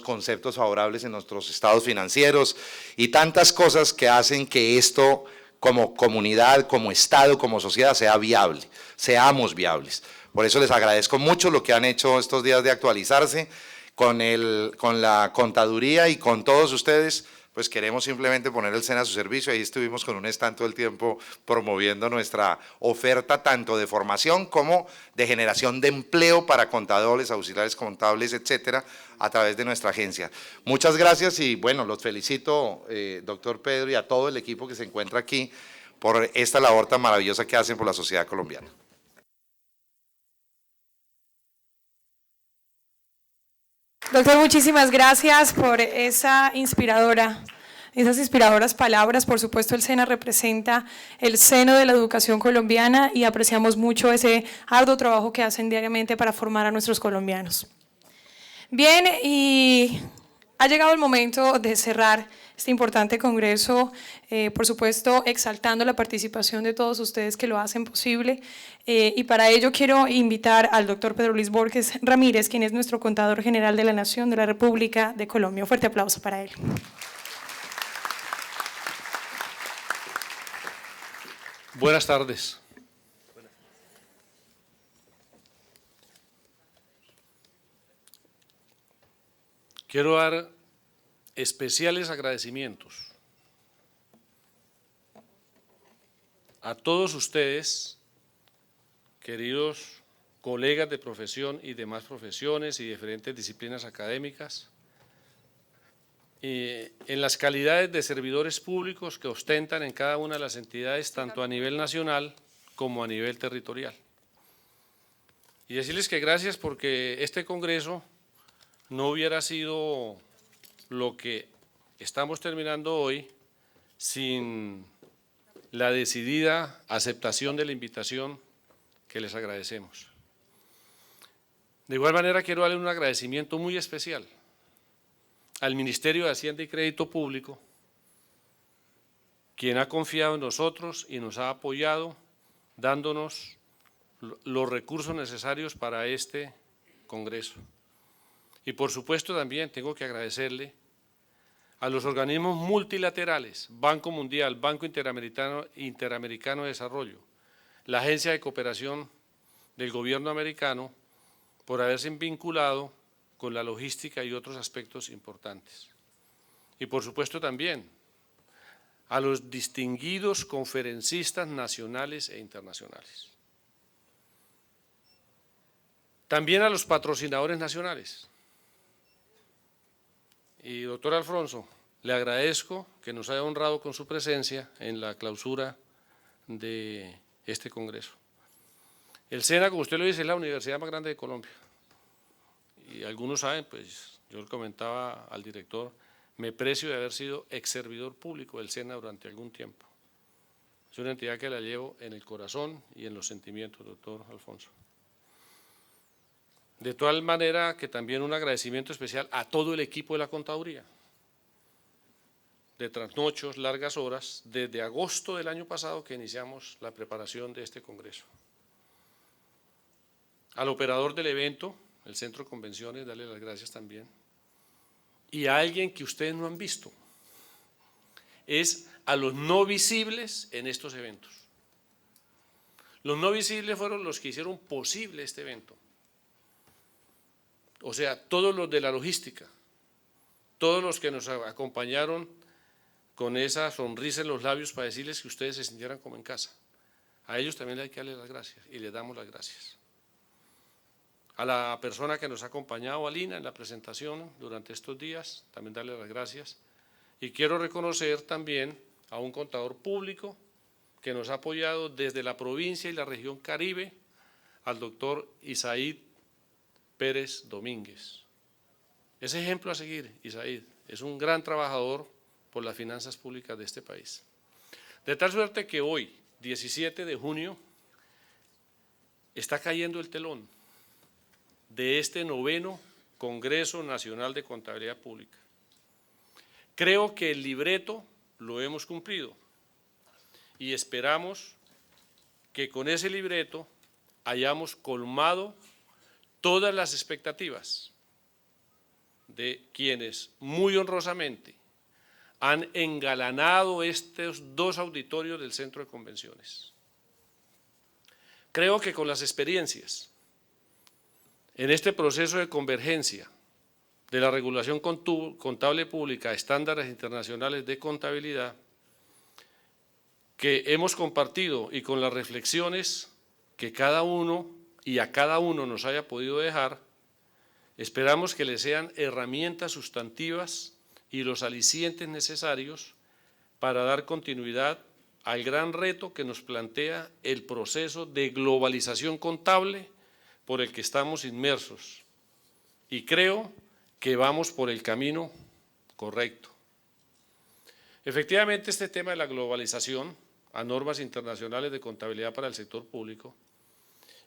conceptos favorables en nuestros estados financieros y tantas cosas que hacen que esto como comunidad, como Estado, como sociedad sea viable, seamos viables. Por eso les agradezco mucho lo que han hecho estos días de actualizarse con la contaduría y con todos ustedes. Pues queremos simplemente poner el SENA a su servicio. Ahí estuvimos con un stand todo el tiempo promoviendo nuestra oferta tanto de formación como de generación de empleo para contadores, auxiliares contables, etcétera, a través de nuestra agencia. Muchas gracias y bueno, los felicito, doctor Pedro, y a todo el equipo que se encuentra aquí por esta labor tan maravillosa que hacen por la sociedad colombiana. Doctor, muchísimas gracias por esas inspiradoras palabras. Por supuesto, el SENA representa el seno de la educación colombiana y apreciamos mucho ese arduo trabajo que hacen diariamente para formar a nuestros colombianos. Bien, y ha llegado el momento de cerrar este importante congreso, por supuesto exaltando la participación de todos ustedes que lo hacen posible, y para ello quiero invitar al doctor Pedro Luis Borges Ramírez, quien es nuestro contador general de la Nación de la República de Colombia. Un fuerte aplauso para él. Buenas tardes. Quiero dar especiales agradecimientos a todos ustedes, queridos colegas de profesión y demás profesiones y diferentes disciplinas académicas, en las calidades de servidores públicos que ostentan en cada una de las entidades, tanto a nivel nacional como a nivel territorial. Y decirles que gracias porque este congreso no hubiera sido lo que estamos terminando hoy sin la decidida aceptación de la invitación que les agradecemos. De igual manera quiero darle un agradecimiento muy especial al Ministerio de Hacienda y Crédito Público, quien ha confiado en nosotros y nos ha apoyado dándonos los recursos necesarios para este congreso. Y por supuesto también tengo que agradecerle a los organismos multilaterales, Banco Mundial, Banco Interamericano de Desarrollo, la Agencia de Cooperación del Gobierno americano, por haberse vinculado con la logística y otros aspectos importantes. Y por supuesto también a los distinguidos conferencistas nacionales e internacionales. También a los patrocinadores nacionales. Y doctor Alfonso, le agradezco que nos haya honrado con su presencia en la clausura de este congreso. El SENA, como usted lo dice, es la universidad más grande de Colombia. Y algunos saben, pues yo le comentaba al director, me precio de haber sido ex servidor público del SENA durante algún tiempo. Es una entidad que la llevo en el corazón y en los sentimientos, doctor Alfonso. De tal manera que también un agradecimiento especial a todo el equipo de la contaduría, de trasnochos, largas horas, desde agosto del año pasado que iniciamos la preparación de este congreso. Al operador del evento, el Centro de Convenciones, darle las gracias también. Y a alguien que ustedes no han visto, es a los no visibles en estos eventos. Los no visibles fueron los que hicieron posible este evento. O sea, todos los de la logística, todos los que nos acompañaron con esa sonrisa en los labios para decirles que ustedes se sintieran como en casa. A ellos también hay que darles las gracias y les damos las gracias. A la persona que nos ha acompañado, a Lina, en la presentación durante estos días, también darle las gracias. Y quiero reconocer también a un contador público que nos ha apoyado desde la provincia y la región Caribe, al doctor Isaid Pérez Domínguez. Es ejemplo a seguir, Isaid, es un gran trabajador por las finanzas públicas de este país. De tal suerte que hoy, 17 de junio, está cayendo el telón de este 9º Congreso Nacional de Contabilidad Pública. Creo que el libreto lo hemos cumplido y esperamos que con ese libreto hayamos colmado todas las expectativas de quienes muy honrosamente han engalanado estos 2 auditorios del Centro de Convenciones. Creo que con las experiencias en este proceso de convergencia de la regulación contable pública a estándares internacionales de contabilidad que hemos compartido y con las reflexiones que cada uno y a cada uno nos haya podido dejar, esperamos que les sean herramientas sustantivas y los alicientes necesarios para dar continuidad al gran reto que nos plantea el proceso de globalización contable por el que estamos inmersos. Y creo que vamos por el camino correcto. Efectivamente, este tema de la globalización a normas internacionales de contabilidad para el sector público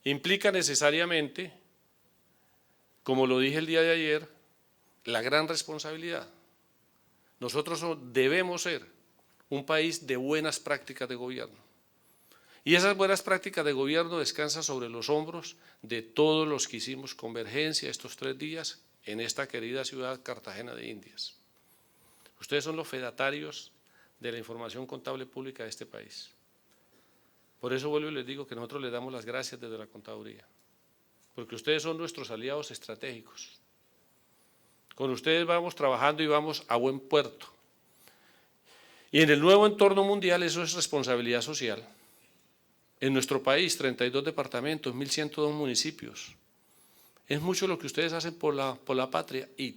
implica necesariamente, como lo dije el día de ayer, la gran responsabilidad. Nosotros debemos ser un país de buenas prácticas de gobierno. Y esas buenas prácticas de gobierno descansan sobre los hombros de todos los que hicimos convergencia estos 3 días en esta querida ciudad Cartagena de Indias. Ustedes son los fedatarios de la información contable pública de este país. Por eso vuelvo y les digo que nosotros les damos las gracias desde la contaduría, porque ustedes son nuestros aliados estratégicos. Con ustedes vamos trabajando y vamos a buen puerto. Y en el nuevo entorno mundial eso es responsabilidad social. En nuestro país, 32 departamentos, 1.102 municipios. Es mucho lo que ustedes hacen por la patria y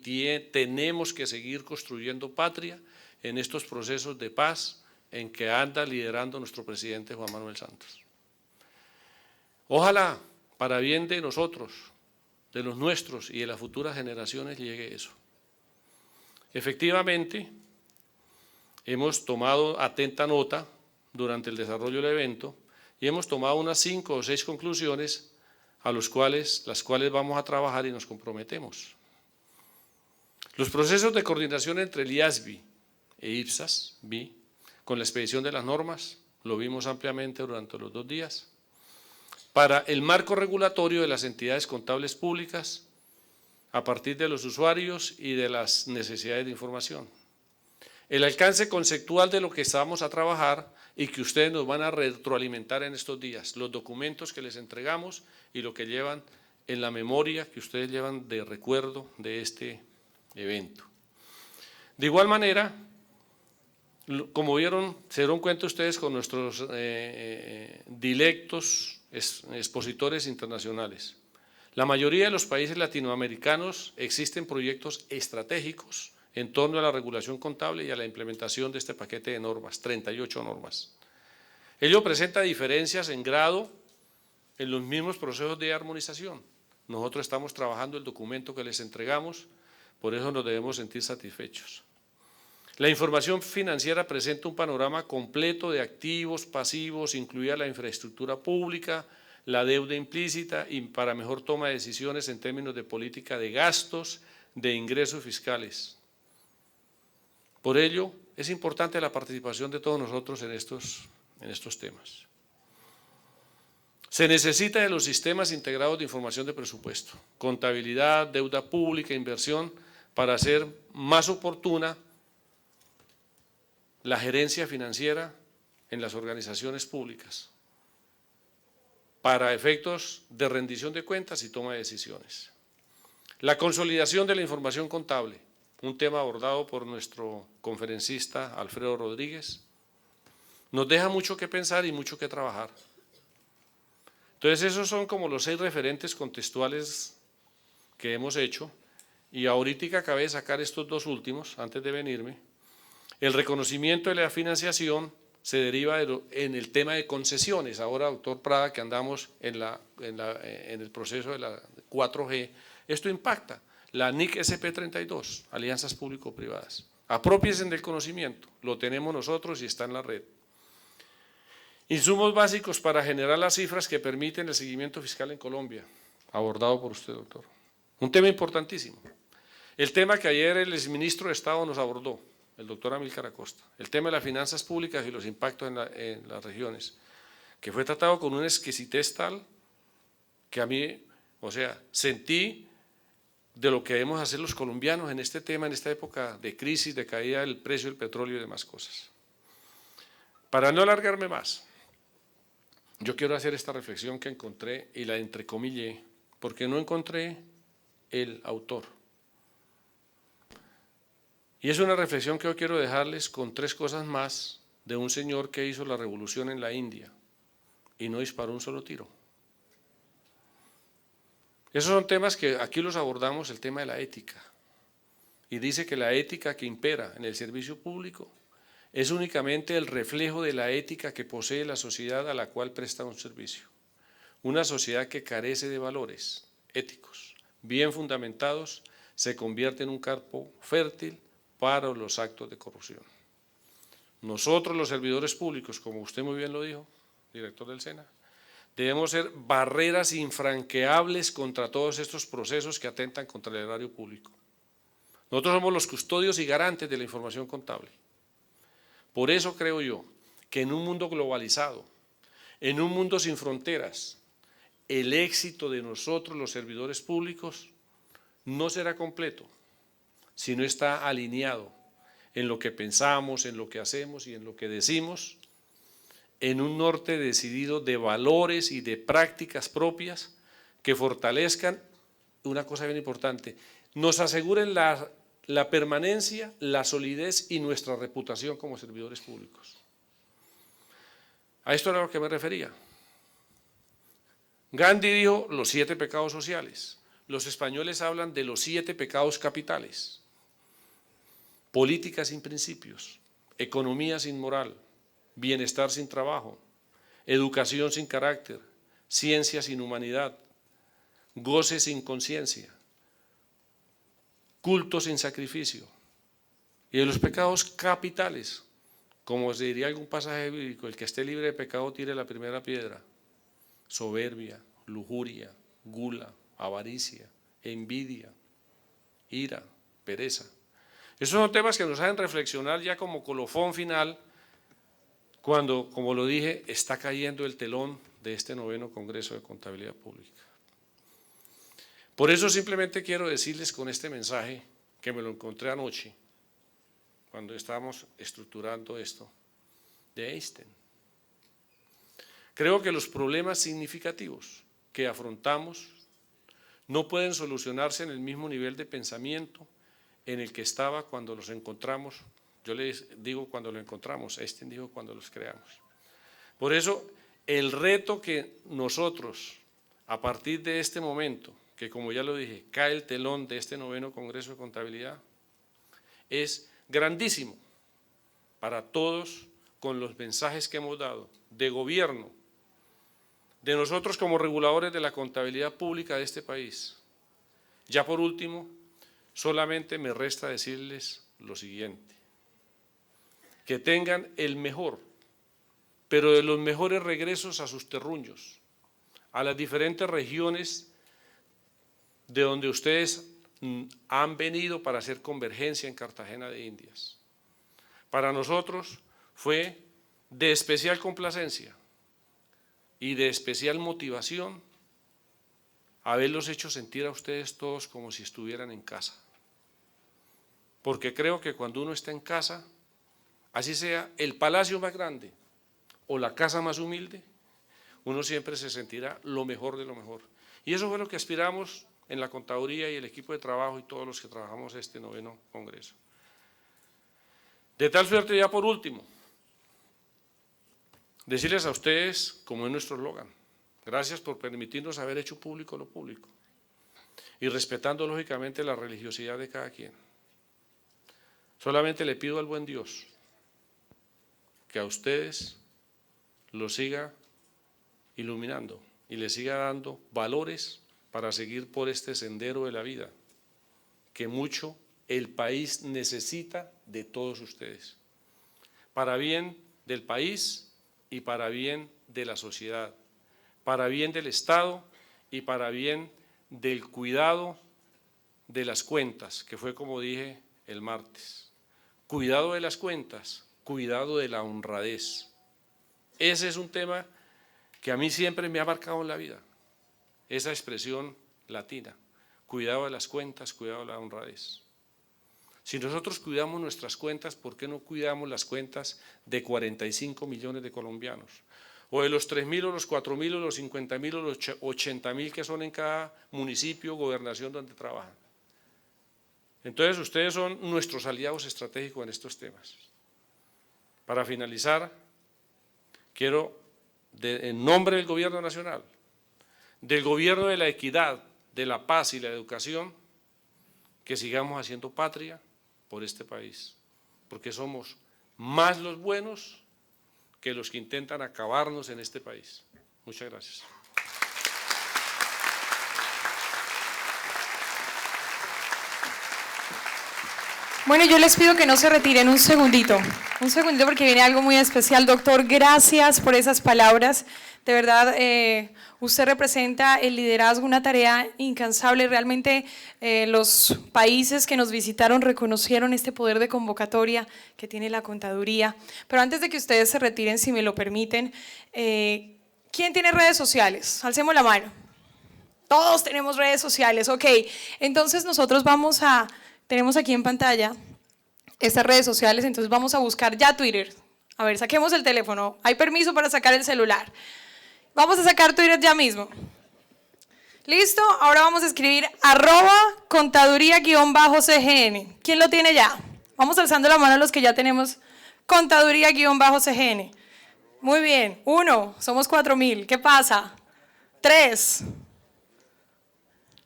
tenemos que seguir construyendo patria en estos procesos de paz en que anda liderando nuestro presidente Juan Manuel Santos. Ojalá, para bien de nosotros, de los nuestros y de las futuras generaciones, llegue eso. Efectivamente, hemos tomado atenta nota durante el desarrollo del evento y hemos tomado unas 5 o 6 conclusiones a las cuales vamos a trabajar y nos comprometemos. Los procesos de coordinación entre el IASBI e IPSAS, con la expedición de las normas, lo vimos ampliamente durante los 2 días, para el marco regulatorio de las entidades contables públicas a partir de los usuarios y de las necesidades de información. El alcance conceptual de lo que estábamos a trabajar y que ustedes nos van a retroalimentar en estos días, los documentos que les entregamos y lo que llevan en la memoria que ustedes llevan de recuerdo de este evento. De igual manera, Como vieron, se dieron cuenta ustedes con nuestros dilectos expositores internacionales. La mayoría de los países latinoamericanos existen proyectos estratégicos en torno a la regulación contable y a la implementación de este paquete de normas, 38 normas. Ello presenta diferencias en grado en los mismos procesos de armonización. Nosotros estamos trabajando el documento que les entregamos, por eso nos debemos sentir satisfechos. La información financiera presenta un panorama completo de activos, pasivos, incluida la infraestructura pública, la deuda implícita y para mejor toma de decisiones en términos de política de gastos, de ingresos fiscales. Por ello, es importante la participación de todos nosotros en estos temas. Se necesita de los sistemas integrados de información de presupuesto, contabilidad, deuda pública, inversión, para hacer más oportuna la gerencia financiera en las organizaciones públicas, para efectos de rendición de cuentas y toma de decisiones. La consolidación de la información contable, un tema abordado por nuestro conferencista Alfredo Rodríguez, nos deja mucho que pensar y mucho que trabajar. Entonces esos son como los 6 referentes contextuales que hemos hecho y ahorita acabé de sacar estos 2 últimos antes de venirme. El reconocimiento de la financiación se deriva en el tema de concesiones. Ahora, doctor Prada, que andamos en el proceso de la 4G, esto impacta. La NIC SP32, alianzas público-privadas. Aprópiense del conocimiento, lo tenemos nosotros y está en la red. Insumos básicos para generar las cifras que permiten el seguimiento fiscal en Colombia, abordado por usted, doctor. Un tema importantísimo. El tema que ayer el exministro de Estado nos abordó, el doctor Amílcar Acosta, el tema de las finanzas públicas y los impactos en las regiones, que fue tratado con una exquisitez tal que a mí, sentí de lo que debemos hacer los colombianos en este tema, en esta época de crisis, de caída del precio del petróleo y demás cosas. Para no alargarme más, yo quiero hacer esta reflexión que encontré y la entrecomillé, porque no encontré el autor. Y es una reflexión que hoy quiero dejarles con 3 cosas más de un señor que hizo la revolución en la India y no disparó un solo tiro. Esos son temas que aquí los abordamos, el tema de la ética. Y dice que la ética que impera en el servicio público es únicamente el reflejo de la ética que posee la sociedad a la cual presta un servicio. Una sociedad que carece de valores éticos bien fundamentados se convierte en un campo fértil para los actos de corrupción. Nosotros, los servidores públicos, como usted muy bien lo dijo, director del SENA, debemos ser barreras infranqueables contra todos estos procesos que atentan contra el erario público. Nosotros somos los custodios y garantes de la información contable. Por eso creo yo que en un mundo globalizado, en un mundo sin fronteras, el éxito de nosotros, los servidores públicos, no será completo si no está alineado en lo que pensamos, en lo que hacemos y en lo que decimos, en un norte decidido de valores y de prácticas propias que fortalezcan, una cosa bien importante, nos aseguren la permanencia, la solidez y nuestra reputación como servidores públicos. A esto era a lo que me refería. Gandhi dijo los 7 pecados sociales. Los españoles hablan de los 7 pecados capitales. Política sin principios, economía sin moral, bienestar sin trabajo, educación sin carácter, ciencia sin humanidad, goce sin conciencia, culto sin sacrificio. Y de los pecados capitales, como se diría algún pasaje bíblico, el que esté libre de pecado tire la primera piedra. Soberbia, lujuria, gula, avaricia, envidia, ira, pereza. Esos son temas que nos hacen reflexionar ya como colofón final cuando, como lo dije, está cayendo el telón de este 9º Congreso de Contabilidad Pública. Por eso simplemente quiero decirles con este mensaje, que me lo encontré anoche, cuando estábamos estructurando esto, de Einstein. Creo que los problemas significativos que afrontamos no pueden solucionarse en el mismo nivel de pensamiento en el que estaba cuando los encontramos Yo les digo cuando lo encontramos, Einstein dijo cuando los creamos. Por eso, el reto que nosotros, a partir de este momento, que como ya lo dije, cae el telón de este 9º Congreso de Contabilidad, es grandísimo para todos con los mensajes que hemos dado de gobierno, de nosotros como reguladores de la contabilidad pública de este país. Ya por último, solamente me resta decirles lo siguiente: que tengan el mejor, pero de los mejores regresos a sus terruños, a las diferentes regiones de donde ustedes han venido para hacer convergencia en Cartagena de Indias. Para nosotros fue de especial complacencia y de especial motivación haberlos hecho sentir a ustedes todos como si estuvieran en casa. Porque creo que cuando uno está en casa, así sea el palacio más grande o la casa más humilde, uno siempre se sentirá lo mejor de lo mejor. Y eso fue lo que aspiramos en la contaduría y el equipo de trabajo y todos los que trabajamos este 9º Congreso. De tal suerte, ya por último, decirles a ustedes, como es nuestro eslogan, gracias por permitirnos haber hecho público lo público y respetando lógicamente la religiosidad de cada quien. Solamente le pido al buen Dios que a ustedes los siga iluminando y les siga dando valores para seguir por este sendero de la vida, que mucho el país necesita de todos ustedes, para bien del país y para bien de la sociedad, para bien del Estado y para bien del cuidado de las cuentas, que fue como dije el martes. Cuidado de las cuentas, cuidado de la honradez. Ese es un tema que a mí siempre me ha marcado en la vida, esa expresión latina, cuidado de las cuentas, cuidado de la honradez. Si nosotros cuidamos nuestras cuentas, ¿por qué no cuidamos las cuentas de 45 millones de colombianos? O de los 3.000 o los 4.000 o los 50.000 o los 80.000 que son en cada municipio o gobernación donde trabajan. Entonces ustedes son nuestros aliados estratégicos en estos temas. Para finalizar, quiero, en nombre del Gobierno Nacional, del Gobierno de la Equidad, de la Paz y la Educación, que sigamos haciendo patria por este país, porque somos más los buenos que los que intentan acabarnos en este país. Muchas gracias. Bueno, yo les pido que no se retiren un segundito porque viene algo muy especial. Doctor, gracias por esas palabras. De verdad, usted representa el liderazgo, una tarea incansable. Realmente los países que nos visitaron reconocieron este poder de convocatoria que tiene la contaduría. Pero antes de que ustedes se retiren, si me lo permiten, ¿quién tiene redes sociales? Alcemos la mano. Todos tenemos redes sociales, ok. Entonces nosotros tenemos aquí en pantalla estas redes sociales, entonces vamos a buscar ya Twitter. A ver, saquemos el teléfono. ¿Hay permiso para sacar el celular? Vamos a sacar Twitter ya mismo. ¿Listo? Ahora vamos a escribir @contaduría_CGN. ¿Quién lo tiene ya? Vamos alzando la mano a los que ya tenemos contaduría_CGN. Muy bien. 1, somos 4.000. ¿Qué pasa? 3.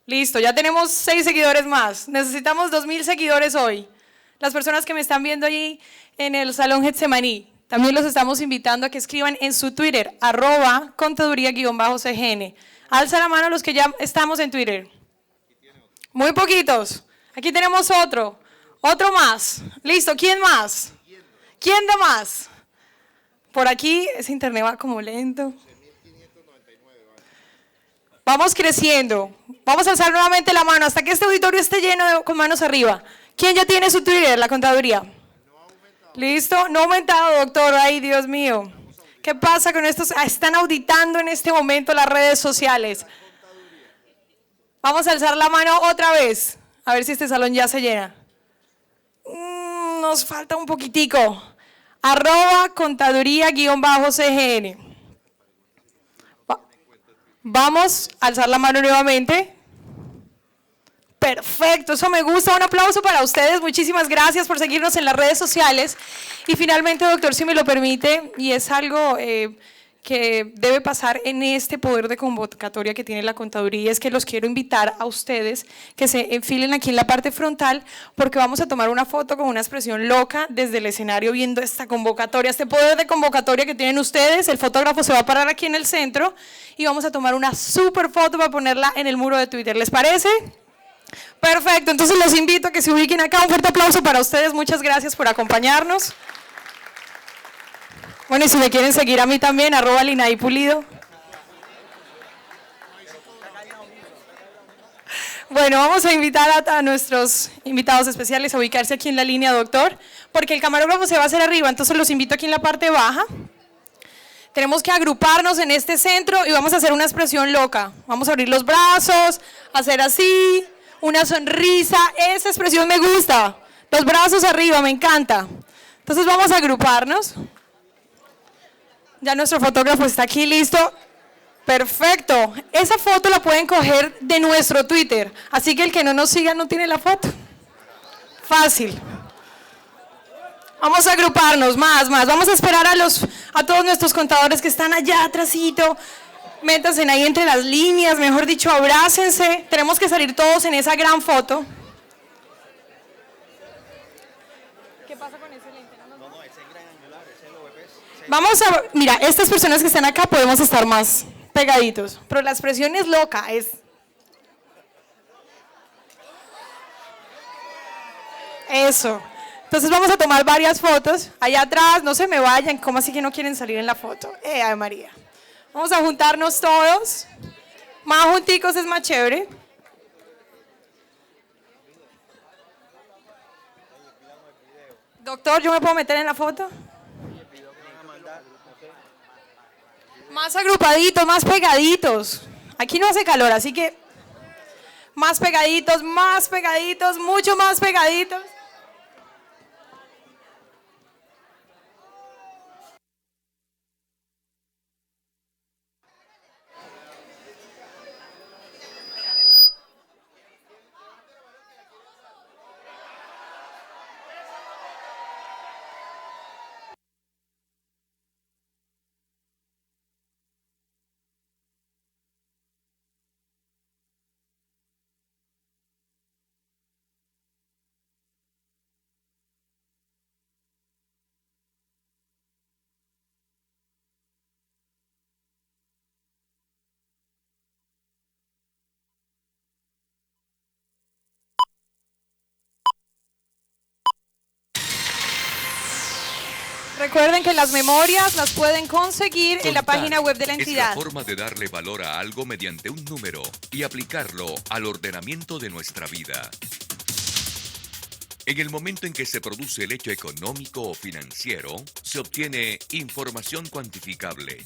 Listo, ya tenemos 6 seguidores más. Necesitamos 2.000 seguidores hoy. Las personas que me están viendo allí en el Salón Getsemaní, también los estamos invitando a que escriban en su Twitter, @contaduría_CGN. Alza la mano los que ya estamos en Twitter. Muy poquitos. Aquí tenemos otro más. Listo, ¿quién más? ¿Quién da más? Por aquí ese internet va como lento. Vamos creciendo. Vamos a alzar nuevamente la mano hasta que este auditorio esté lleno con manos arriba. ¿Quién ya tiene su Twitter, la contaduría? ¿Listo? No ha aumentado, doctor. Ay, Dios mío. ¿Qué pasa con estos? Están auditando en este momento las redes sociales. Vamos a alzar la mano otra vez. A ver si este salón ya se llena. Nos falta un poquitico. @contaduría_CGN. Vamos a alzar la mano nuevamente. Perfecto, eso me gusta. Un aplauso para ustedes. Muchísimas gracias por seguirnos en las redes sociales. Y finalmente, doctor, si me lo permite, y es algo que debe pasar en este poder de convocatoria que tiene la contaduría, es que los quiero invitar a ustedes que se enfilen aquí en la parte frontal, porque vamos a tomar una foto con una expresión loca desde el escenario viendo esta convocatoria, este poder de convocatoria que tienen ustedes. El fotógrafo se va a parar aquí en el centro y vamos a tomar una super foto para ponerla en el muro de Twitter. ¿Les parece? Perfecto, entonces los invito a que se ubiquen acá. Un fuerte aplauso para ustedes, muchas gracias por acompañarnos. Bueno, y si me quieren seguir a mí también, @Linaí_Pulido. Bueno, vamos a invitar a nuestros invitados especiales a ubicarse aquí en la línea, doctor, porque el camarógrafo se va a hacer arriba, entonces los invito aquí en la parte baja. Tenemos que agruparnos en este centro y vamos a hacer una expresión loca. Vamos a abrir los brazos, hacer así, una sonrisa. Esa expresión me gusta. Los brazos arriba, me encanta. Entonces vamos a agruparnos. Ya nuestro fotógrafo está aquí listo. Perfecto. Esa foto la pueden coger de nuestro Twitter. Así que el que no nos siga no tiene la foto. Fácil. Vamos a agruparnos, más. Vamos a esperar a todos nuestros contadores que están allá atrásito. Métanse ahí entre las líneas, mejor dicho, abrácense. Tenemos que salir todos en esa gran foto. ¿Qué pasa con ese lente? No, ese gran angular, ese lo ves. Vamos a, mira, estas personas que están acá podemos estar más pegaditos, pero la expresión es loca, es... Eso. Entonces vamos a tomar varias fotos. Allá atrás, no se me vayan, ¿cómo así que no quieren salir en la foto? Ave María. Vamos a juntarnos todos. Más junticos es más chévere. Doctor, ¿yo me puedo meter en la foto? Más agrupaditos, más pegaditos. Aquí no hace calor, así que más pegaditos, mucho más pegaditos. Recuerden que las memorias las pueden conseguir en la página web de la entidad. Es la forma de darle valor a algo mediante un número y aplicarlo al ordenamiento de nuestra vida. En el momento en que se produce el hecho económico o financiero, se obtiene información cuantificable.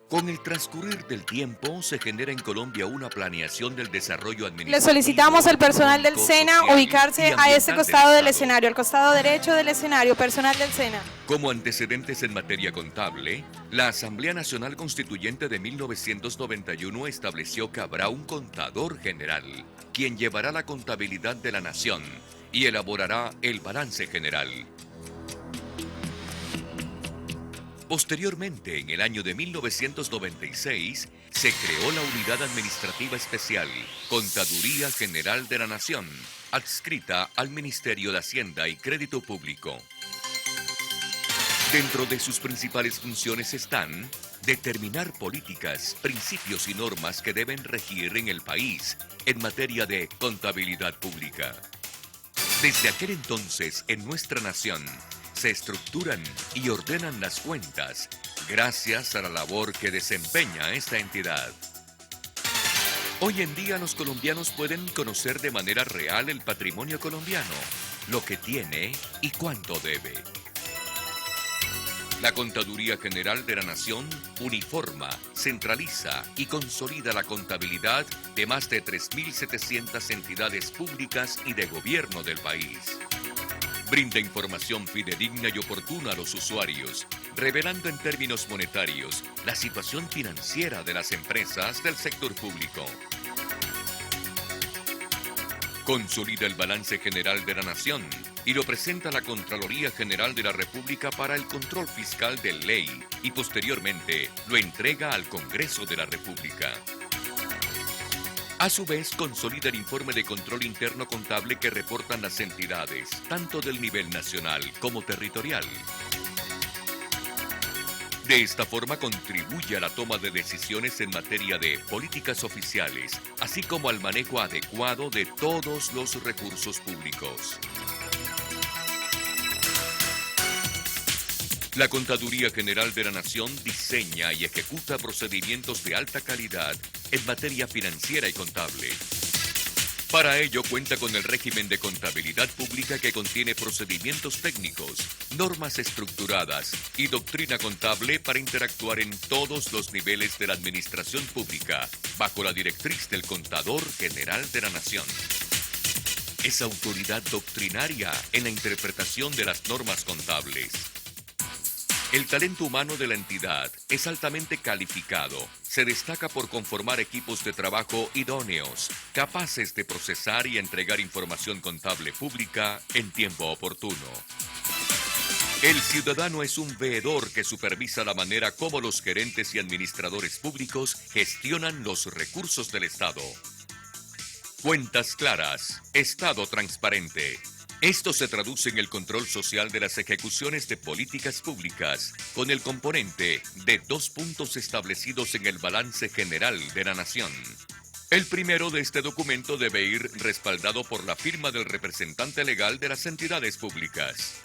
Con el transcurrir del tiempo, se genera en Colombia una planeación del desarrollo administrativo. Le solicitamos al personal del SENA ubicarse a este costado del escenario, al costado derecho del escenario, personal del SENA. Como antecedentes en materia contable, la Asamblea Nacional Constituyente de 1991 estableció que habrá un contador general, quien llevará la contabilidad de la nación y elaborará el balance general. Posteriormente, en el año de 1996, se creó la Unidad Administrativa Especial, Contaduría General de la Nación, adscrita al Ministerio de Hacienda y Crédito Público. Dentro de sus principales funciones están determinar políticas, principios y normas que deben regir en el país en materia de contabilidad pública. Desde aquel entonces, en nuestra nación, se estructuran y ordenan las cuentas gracias a la labor que desempeña esta entidad. Hoy en día los colombianos pueden conocer de manera real el patrimonio colombiano, lo que tiene y cuánto debe. La Contaduría General de la Nación uniforma, centraliza y consolida la contabilidad de más de 3.700 entidades públicas y de gobierno del país. Brinda información fidedigna y oportuna a los usuarios, revelando en términos monetarios la situación financiera de las empresas del sector público. Consolida el balance general de la Nación y lo presenta a la Contraloría General de la República para el control fiscal de ley y posteriormente lo entrega al Congreso de la República. A su vez, consolida el informe de control interno contable que reportan las entidades, tanto del nivel nacional como territorial. De esta forma contribuye a la toma de decisiones en materia de políticas oficiales, así como al manejo adecuado de todos los recursos públicos. La Contaduría General de la Nación diseña y ejecuta procedimientos de alta calidad en materia financiera y contable. Para ello cuenta con el régimen de contabilidad pública que contiene procedimientos técnicos, normas estructuradas y doctrina contable para interactuar en todos los niveles de la administración pública, bajo la directriz del Contador General de la Nación. Es autoridad doctrinaria en la interpretación de las normas contables. El talento humano de la entidad es altamente calificado. Se destaca por conformar equipos de trabajo idóneos, capaces de procesar y entregar información contable pública en tiempo oportuno. El ciudadano es un veedor que supervisa la manera como los gerentes y administradores públicos gestionan los recursos del Estado. Cuentas claras, Estado transparente. Esto se traduce en el control social de las ejecuciones de políticas públicas, con el componente de 2 puntos establecidos en el balance general de la Nación. El primero de este documento debe ir respaldado por la firma del representante legal de las entidades públicas.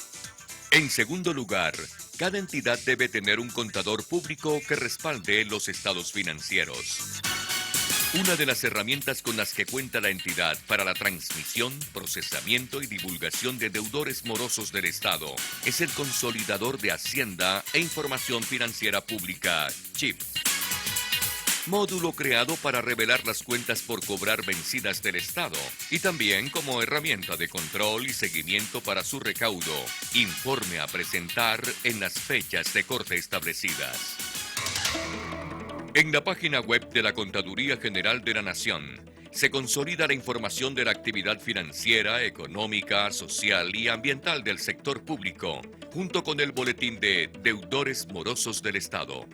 En segundo lugar, cada entidad debe tener un contador público que respalde los estados financieros. Una de las herramientas con las que cuenta la entidad para la transmisión, procesamiento y divulgación de deudores morosos del Estado es el Consolidador de Hacienda e Información Financiera Pública, CHIP. Módulo creado para revelar las cuentas por cobrar vencidas del Estado y también como herramienta de control y seguimiento para su recaudo, informe a presentar en las fechas de corte establecidas. En la página web de la Contaduría General de la Nación se consolida la información de la actividad financiera, económica, social y ambiental del sector público, junto con el boletín de deudores morosos del Estado.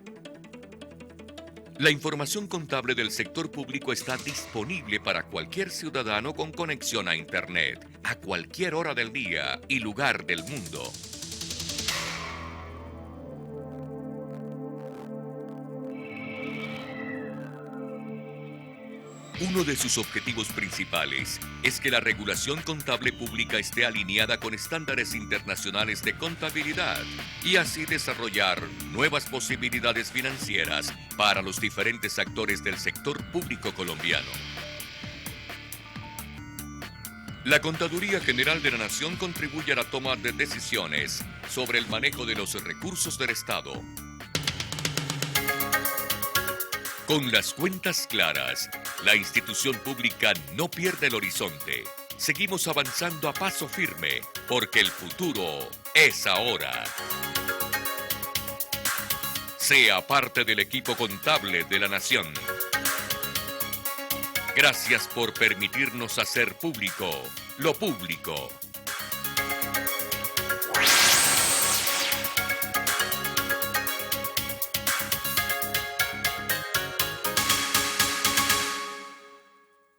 La información contable del sector público está disponible para cualquier ciudadano con conexión a Internet, a cualquier hora del día y lugar del mundo. Uno de sus objetivos principales es que la regulación contable pública esté alineada con estándares internacionales de contabilidad y así desarrollar nuevas posibilidades financieras para los diferentes actores del sector público colombiano. La Contaduría General de la Nación contribuye a la toma de decisiones sobre el manejo de los recursos del Estado. Con las cuentas claras, la institución pública no pierde el horizonte. Seguimos avanzando a paso firme, porque el futuro es ahora. Sea parte del equipo contable de la Nación. Gracias por permitirnos hacer público lo público.